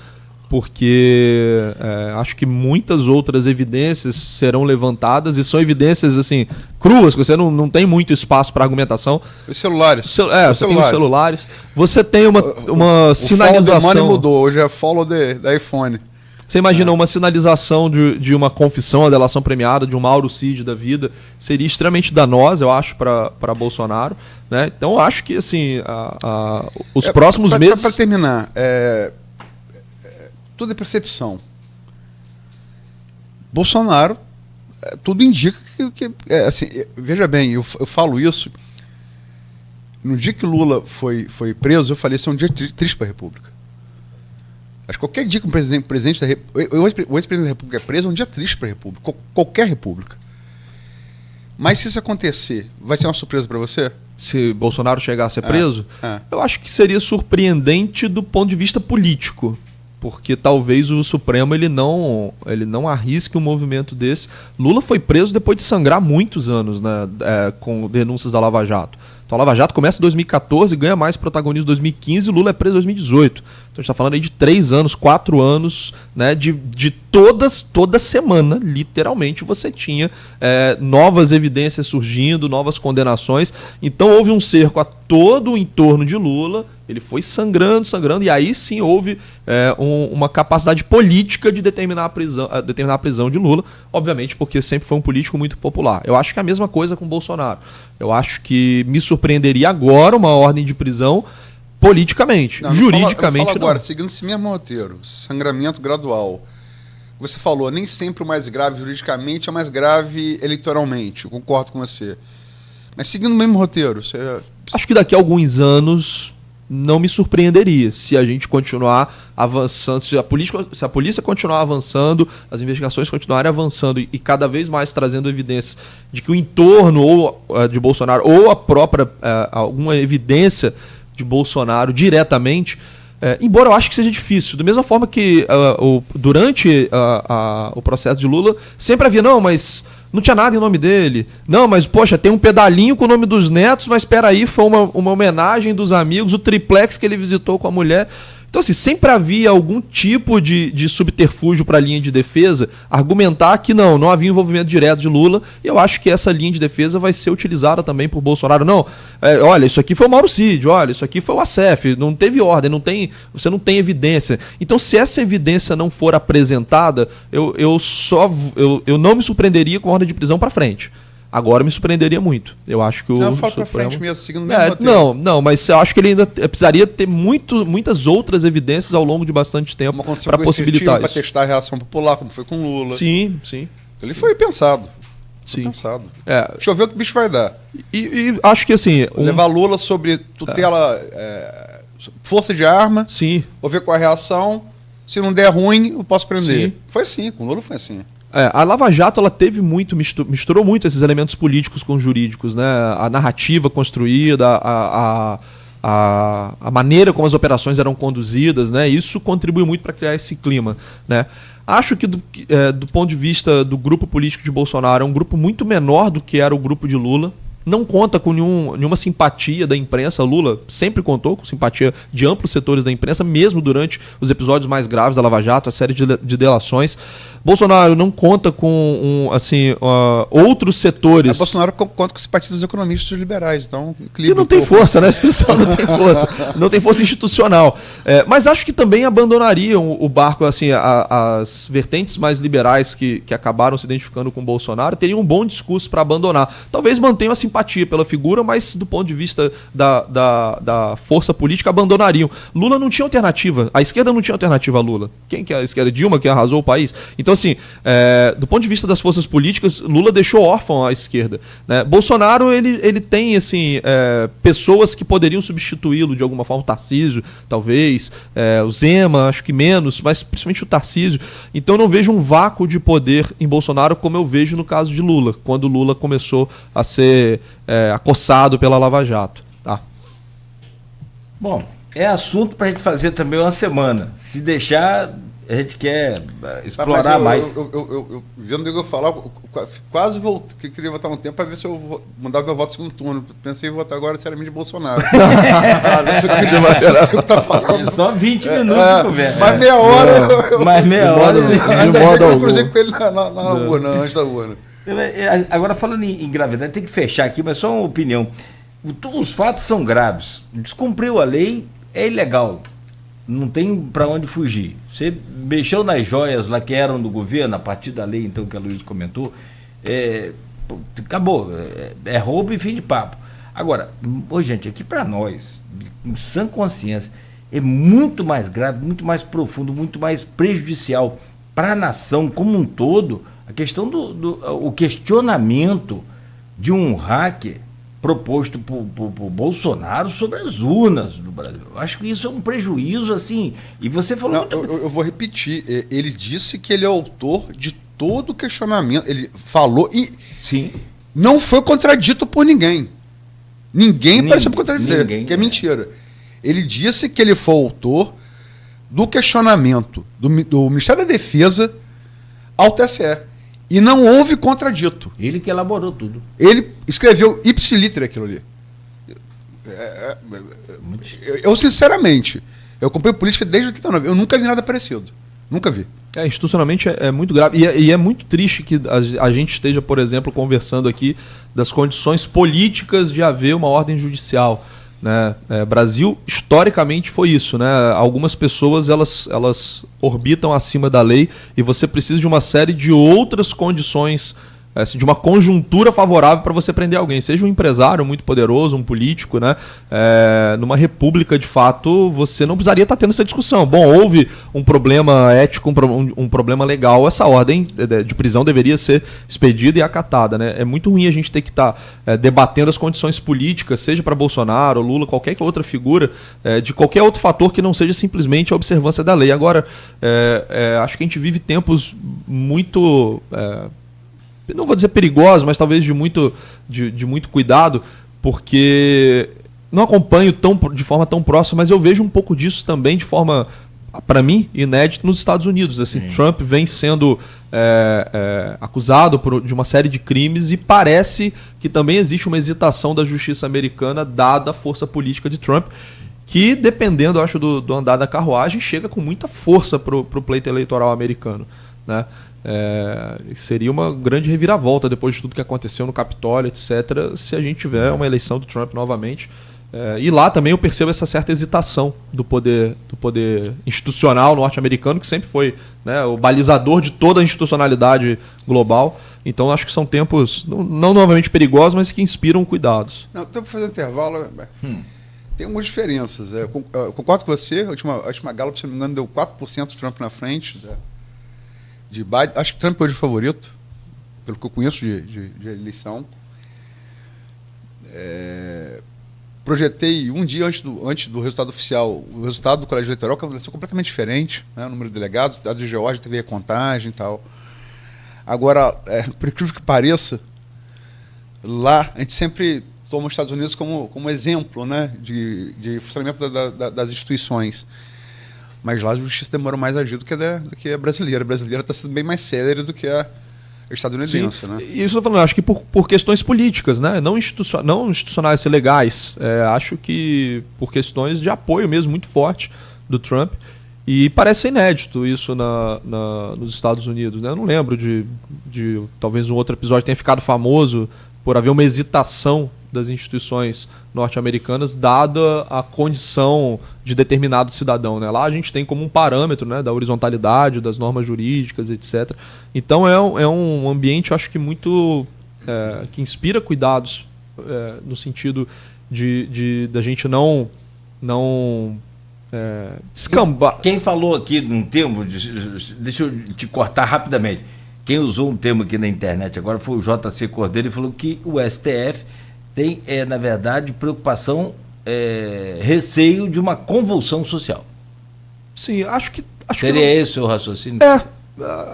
porque acho que muitas outras evidências serão levantadas e são evidências assim cruas, que você não tem muito espaço para argumentação. Os celulares. Você tem os celulares. Você tem uma sinalização. O follow the money mudou, hoje é follow the iPhone. Você imagina uma sinalização de uma confissão, uma delação premiada, de um Mauro Cid da vida, seria extremamente danosa, eu acho, para Bolsonaro. Né? Então, eu acho que assim, os próximos meses... Para terminar, tudo é percepção. Bolsonaro, tudo indica que assim, veja bem, eu falo isso, no dia que Lula foi preso, eu falei, esse é um dia triste para a República. Acho que qualquer dia que o ex-presidente da República é preso é um dia triste para a República, qualquer República. Mas se isso acontecer, vai ser uma surpresa para você? Se Bolsonaro chegar a ser preso, eu acho que seria surpreendente do ponto de vista político, porque talvez o Supremo ele não arrisque um movimento desse. Lula foi preso depois de sangrar muitos anos, né, com denúncias da Lava Jato. Então a Lava Jato começa em 2014, ganha mais protagonismo em 2015 e Lula é preso em 2018. Então a gente está falando aí de 3 anos, 4 anos, né, de toda semana, literalmente, você tinha novas evidências surgindo, novas condenações. Então houve um cerco a todo o entorno de Lula, ele foi sangrando, e aí sim houve uma capacidade política de determinar a prisão de Lula, obviamente porque sempre foi um político muito popular. Eu acho que é a mesma coisa com Bolsonaro. Eu acho que me surpreenderia agora uma ordem de prisão politicamente. Juridicamente não. Agora, seguindo esse mesmo roteiro, sangramento gradual. Você falou, nem sempre o mais grave juridicamente é o mais grave eleitoralmente. Eu concordo com você. Mas seguindo o mesmo roteiro... Acho que daqui a alguns anos não me surpreenderia se a gente continuar avançando, se a polícia continuar avançando, as investigações continuarem avançando e cada vez mais trazendo evidências de que o entorno ou de Bolsonaro ou a própria alguma evidência de Bolsonaro diretamente, embora eu acho que seja difícil, da mesma forma que durante o processo de Lula sempre havia, não, mas não tinha nada em nome dele. Não, mas, poxa, tem um pedalinho com o nome dos netos, mas espera aí, foi uma homenagem dos amigos, o triplex que ele visitou com a mulher. Então, assim, sempre havia algum tipo de subterfúgio para a linha de defesa, argumentar que não havia envolvimento direto de Lula, e eu acho que essa linha de defesa vai ser utilizada também por Bolsonaro. Não, olha, isso aqui foi o Mauro Cid, olha, isso aqui foi o ASEF, não teve ordem, você não tem evidência. Então, se essa evidência não for apresentada, eu não me surpreenderia com a ordem de prisão para frente. Agora me surpreenderia muito. Eu acho que o Supremo... para frente mesmo, seguindo o mesmo roteiro. Não, mas eu acho que ele ainda precisaria ter muitas outras evidências ao longo de bastante tempo para possibilitar isso. Para testar a reação popular, como foi com Lula. Sim. Ele foi pensado. Sim. Deixa eu ver o que o bicho vai dar. E acho que assim... Levar Lula sobre tutela, força de arma. Sim. Vou ver qual a reação. Se não der ruim, eu posso prender. Sim. Foi assim, com Lula foi assim. A Lava Jato ela teve misturou muito esses elementos políticos com jurídicos, né? A narrativa construída, a maneira como as operações eram conduzidas, né? Isso contribuiu muito para criar esse clima, né? Acho que do ponto de vista do grupo político de Bolsonaro, é um grupo muito menor do que era o grupo de Lula. Não conta com nenhuma simpatia da imprensa. Lula sempre contou com simpatia de amplos setores da imprensa, mesmo durante os episódios mais graves da Lava Jato, a série de delações. Bolsonaro não conta com outros setores. Bolsonaro conta com simpatia dos economistas e dos liberais, então... E não tem força, né? Esse pessoal não tem força. Não tem força institucional. Mas acho que também abandonariam o barco, assim, as vertentes mais liberais que acabaram se identificando com o Bolsonaro teriam um bom discurso para abandonar. Talvez mantenham a simpatia pela figura, mas do ponto de vista da força política, abandonariam. Lula não tinha alternativa. A esquerda não tinha alternativa a Lula. Quem que é a esquerda? Dilma, que arrasou o país. Então, assim, do ponto de vista das forças políticas, Lula deixou órfão a esquerda, né? Bolsonaro, ele tem, assim, pessoas que poderiam substituí-lo de alguma forma, o Tarcísio, talvez, o Zema, acho que menos, mas principalmente o Tarcísio. Então, eu não vejo um vácuo de poder em Bolsonaro como eu vejo no caso de Lula, quando Lula começou a ser acossado pela Lava Jato. Tá? Bom, é assunto para a gente fazer também uma semana. Se deixar, A gente quer explorar mais. Eu vendo eu falar, quase voltei, queria votar um tempo para ver se eu mandava meu voto no segundo turno. Pensei em votar agora seriamente de Bolsonaro. Você tá falando. É só 20 minutos de conversa. Mais meia hora. Mais meia hora. Ainda bem que eu cruzei com ele na urna, antes da urna. Agora, falando em gravidade, tem que fechar aqui, mas só uma opinião. Os fatos são graves. Descumpriu a lei, é ilegal. Não tem para onde fugir. Você mexeu nas joias lá que eram do governo, a partir da lei, então, que a Luiz comentou, acabou. É roubo e fim de papo. Agora, gente, aqui para nós, com sã consciência, é muito mais grave, muito mais profundo, muito mais prejudicial para a nação como um todo, a questão o questionamento de um hacker proposto por Bolsonaro sobre as urnas do Brasil. Eu acho que isso é um prejuízo, assim, e você falou... Não, eu vou repetir, ele disse que ele é autor de todo o questionamento, ele falou e sim, não foi contradito por ninguém. Ninguém pareceu contradizer, que é mentira. Ele disse que ele foi autor do questionamento do Ministério da Defesa ao TSE. E não houve contradito. Ele que elaborou tudo. Ele escreveu ipsiliter aquilo ali. Eu, sinceramente, eu acompanho política desde 89. Eu nunca vi nada parecido. Nunca vi. Institucionalmente é muito grave. E é muito triste que a gente esteja, por exemplo, conversando aqui das condições políticas de haver uma ordem judicial. Né? Brasil, historicamente, foi isso. Né? Algumas pessoas elas orbitam acima da lei e você precisa de uma série de outras condições, de uma conjuntura favorável para você prender alguém. Seja um empresário muito poderoso, um político, né? Numa república, de fato, você não precisaria estar tendo essa discussão. Bom, houve um problema ético, um problema legal, essa ordem de prisão deveria ser expedida e acatada. Né? É muito ruim a gente ter que estar debatendo as condições políticas, seja para Bolsonaro, Lula, qualquer outra figura, de qualquer outro fator que não seja simplesmente a observância da lei. Agora, acho que a gente vive tempos muito... não vou dizer perigosos, mas talvez de muito cuidado, porque não acompanho de forma tão próxima, mas eu vejo um pouco disso também de forma, para mim, inédita nos Estados Unidos. Assim, Trump vem sendo acusado de uma série de crimes e parece que também existe uma hesitação da justiça americana dada a força política de Trump, que, dependendo, eu acho, do andar da carruagem, chega com muita força para o pleito eleitoral americano, né? Seria uma grande reviravolta depois de tudo que aconteceu no Capitólio, etc., se a gente tiver uma eleição do Trump novamente. E lá também eu percebo essa certa hesitação do poder institucional norte-americano, que sempre foi, né, o balizador de toda a institucionalidade global. Então acho que são tempos não novamente perigosos, mas que inspiram cuidados. Não, então, para fazer um intervalo, tem algumas diferenças. Eu concordo com você, a última Gallup, se não me engano, deu 4% de Trump na frente de Biden. Acho que Trump hoje é o favorito, pelo que eu conheço de eleição. Projetei um dia antes do resultado oficial, o resultado do colégio eleitoral, que aconteceu completamente diferente, né? O número de delegados, dados de Geórgia, teve a contagem e tal. Agora, por incrível que pareça, lá a gente sempre toma os Estados Unidos como exemplo, né, de funcionamento das instituições. Mas lá a justiça demorou mais a agir do que a brasileira. A brasileira está sendo bem mais célere do que a estadunidense. Sim. Né? Isso eu estou falando, acho que por questões políticas, né? Não institucionais e legais. Acho que por questões de apoio mesmo muito forte do Trump. E parece inédito isso nos Estados Unidos. Né? Eu não lembro de talvez um outro episódio que tenha ficado famoso por haver uma hesitação das instituições norte-americanas dada a condição de determinado cidadão. Né? Lá a gente tem como um parâmetro, né, da horizontalidade, das normas jurídicas, etc. Então é um ambiente, eu acho que muito... que inspira cuidados no sentido da gente não descambar. Quem falou aqui de um termo, deixa eu te cortar rapidamente, quem usou um termo aqui na internet agora foi o JC Cordeiro e falou que o STF tem, na verdade, preocupação, receio de uma convulsão social. Sim, acho que... Seria esse o raciocínio?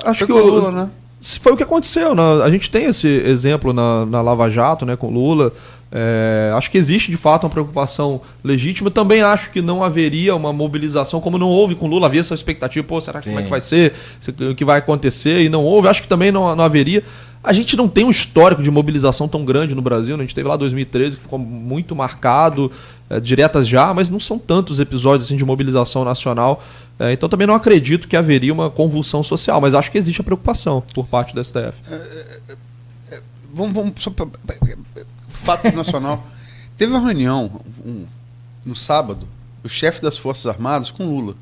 Acho que Lula, né? Foi o que aconteceu. A gente tem esse exemplo na Lava Jato, né, com Lula. Acho que existe de fato uma preocupação legítima. Também acho que não haveria uma mobilização, como não houve com Lula, havia essa expectativa, será que como é que vai ser, o que vai acontecer, e não houve. Acho que também não haveria. A gente não tem um histórico de mobilização tão grande no Brasil, né? A gente teve lá 2013, que ficou muito marcado, diretas já, mas não são tantos episódios assim, de mobilização nacional. Então também não acredito que haveria uma convulsão social, mas acho que existe a preocupação por parte do STF. Vamos só fato nacional. Teve uma reunião no sábado, o chefe das Forças Armadas com Lula.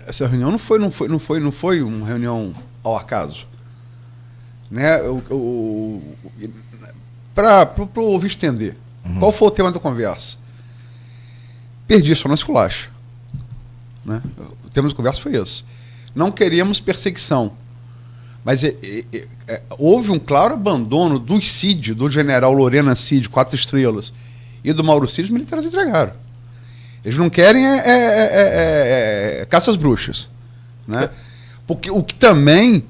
Essa reunião não foi uma reunião ao acaso. Né? Para o ouvinte entender, qual foi o tema da conversa? Perdi só no esculacho. Né? O tema da conversa foi esse. Não queríamos perseguição. Mas houve um claro abandono do Cid, do general Lorena Cid, 4 estrelas, e do Mauro Cid, os militares entregaram. Eles não querem caça às bruxas. Né? Porque o que também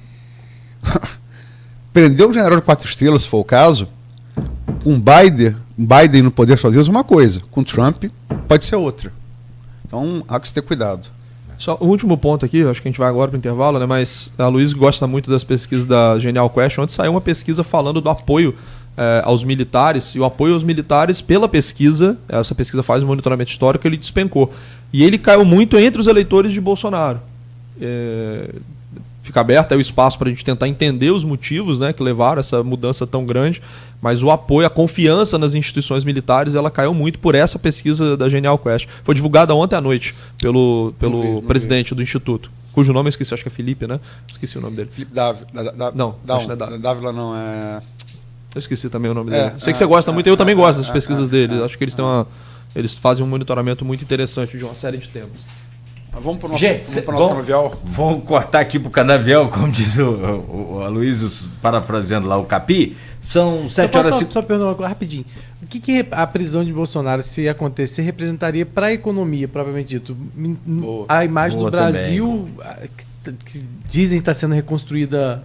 prendeu o general de 4 estrelas, se for o caso, com Biden no poder sozinho é uma coisa, com Trump pode ser outra. Então há que se ter cuidado. Só o último ponto aqui, acho que a gente vai agora para o intervalo, né? Mas a Luiz gosta muito das pesquisas da Genial Quest. Ontem saiu uma pesquisa falando do apoio aos militares, e o apoio aos militares pela pesquisa, essa pesquisa faz um monitoramento histórico, ele despencou. E ele caiu muito entre os eleitores de Bolsonaro. Fica aberto aí o espaço para a gente tentar entender os motivos, né, que levaram a essa mudança tão grande, mas o apoio, a confiança nas instituições militares, ela caiu muito por essa pesquisa da Genial Quest. Foi divulgada ontem à noite pelo presidente do Instituto, cujo nome eu esqueci, acho que é Felipe, né? Esqueci o nome dele. Felipe Dávila. Não, acho que não é Dávila. Dávila não é... Eu esqueci também o nome dele. Sei que você gosta muito, eu também gosto das pesquisas dele. Acho que eles fazem um monitoramento muito interessante de uma série de temas. Vamos para o nosso canavial? Vamos cortar aqui para o canavial, como diz o Aloysio, parafraseando lá o Capi. São 7 horas... Só perguntar uma coisa rapidinho. O que a prisão de Bolsonaro, se acontecer, representaria para a economia, propriamente dito? A imagem do Brasil, que dizem que está sendo reconstruída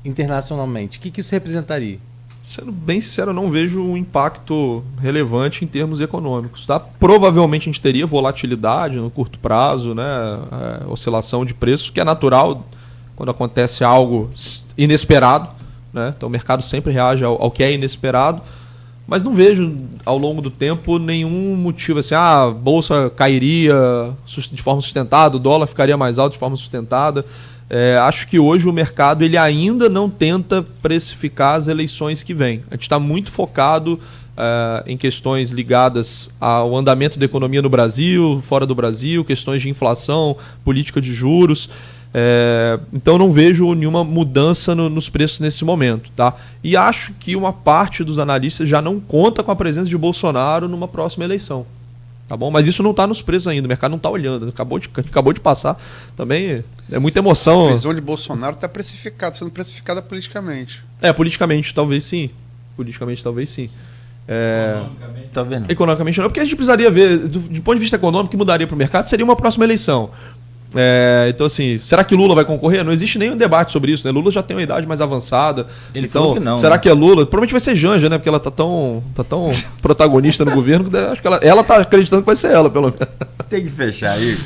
internacionalmente, o que isso representaria? Sendo bem sincero, eu não vejo um impacto relevante em termos econômicos. Tá? Provavelmente a gente teria volatilidade no curto prazo, né? Oscilação de preço, que é natural quando acontece algo inesperado. Né? Então o mercado sempre reage ao que é inesperado, mas não vejo ao longo do tempo nenhum motivo assim, a bolsa cairia de forma sustentada, o dólar ficaria mais alto de forma sustentada. Acho que hoje o mercado ele ainda não tenta precificar as eleições que vêm. A gente está muito focado em questões ligadas ao andamento da economia no Brasil, fora do Brasil, questões de inflação, política de juros. Então não vejo nenhuma mudança nos preços nesse momento. Tá? E acho que uma parte dos analistas já não conta com a presença de Bolsonaro numa próxima eleição. Tá bom? Mas isso não está nos preços ainda, o mercado não está olhando, acabou de passar, também é muita emoção. A prisão de Bolsonaro está sendo precificada politicamente. Politicamente talvez sim. Economicamente, tá vendo? Economicamente não, porque a gente precisaria ver, do ponto de vista econômico, que mudaria para o mercado, seria uma próxima eleição. Então assim, será que Lula vai concorrer? Não existe nenhum debate sobre isso, né? Lula já tem uma idade mais avançada. Ele então, falou que não. Será que é Lula? Provavelmente vai ser Janja, né? Porque ela tá tão protagonista no governo que acho que ela tá acreditando que vai ser ela, pelo menos. Tem que fechar aí.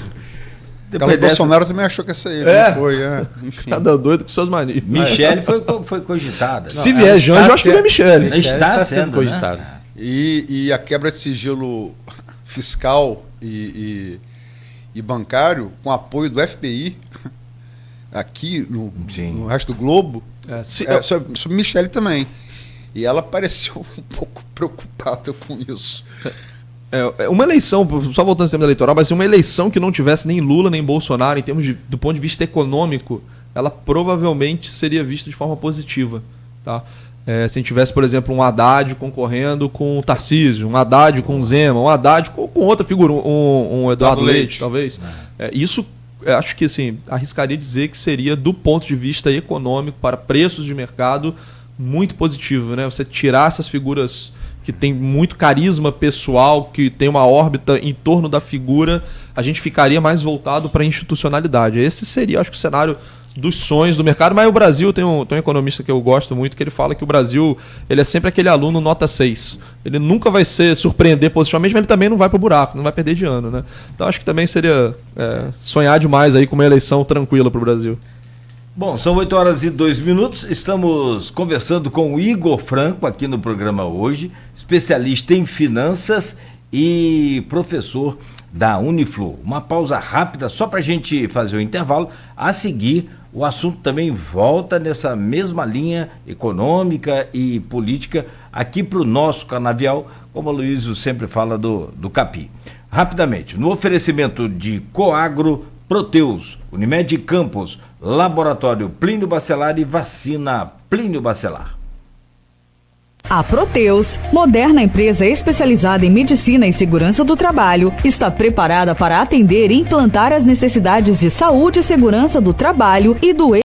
O Bolsonaro também achou que ia ser ele, não foi, enfim. Cada doido com suas manias. Michele foi cogitada. Se vier Janja, eu acho que é Michele. Está sendo cogitada. Né? E a quebra de sigilo fiscal e bancário, com apoio do FBI, aqui no resto do globo, sobre Michele também. E ela pareceu um pouco preocupada com isso. Uma eleição, só voltando ao sistema eleitoral, mas uma eleição que não tivesse nem Lula nem Bolsonaro, em termos do ponto de vista econômico, ela provavelmente seria vista de forma positiva. Tá? Se a gente tivesse, por exemplo, um Haddad concorrendo com o Tarcísio, um Haddad com o Zema, um Haddad com outra figura, um Eduardo Leite, talvez. Isso, acho que assim, arriscaria dizer que seria, do ponto de vista econômico, para preços de mercado, muito positivo. Né? Você tirar essas figuras que têm muito carisma pessoal, que tem uma órbita em torno da figura, a gente ficaria mais voltado para a institucionalidade. Esse seria, acho que, o cenário dos sonhos do mercado, mas o Brasil, tem um economista que eu gosto muito, que ele fala que o Brasil ele é sempre aquele aluno nota 6. Ele nunca vai surpreender positivamente, mas ele também não vai pro buraco, não vai perder de ano, né? Então acho que também seria sonhar demais aí com uma eleição tranquila pro Brasil. Bom, são 8h02, estamos conversando com o Igor Franco aqui no programa hoje, especialista em finanças e professor da Uniflu. Uma pausa rápida só para a gente fazer o intervalo. A seguir, o assunto também volta nessa mesma linha econômica e política aqui para o nosso canavial, como o Luísio sempre fala do Capi. Rapidamente, no oferecimento de Coagro, Proteus, Unimed Campos, Laboratório Plínio Bacelar e Vacina Plínio Bacelar. A Proteus, moderna empresa especializada em medicina e segurança do trabalho, está preparada para atender e implantar as necessidades de saúde e segurança do trabalho e do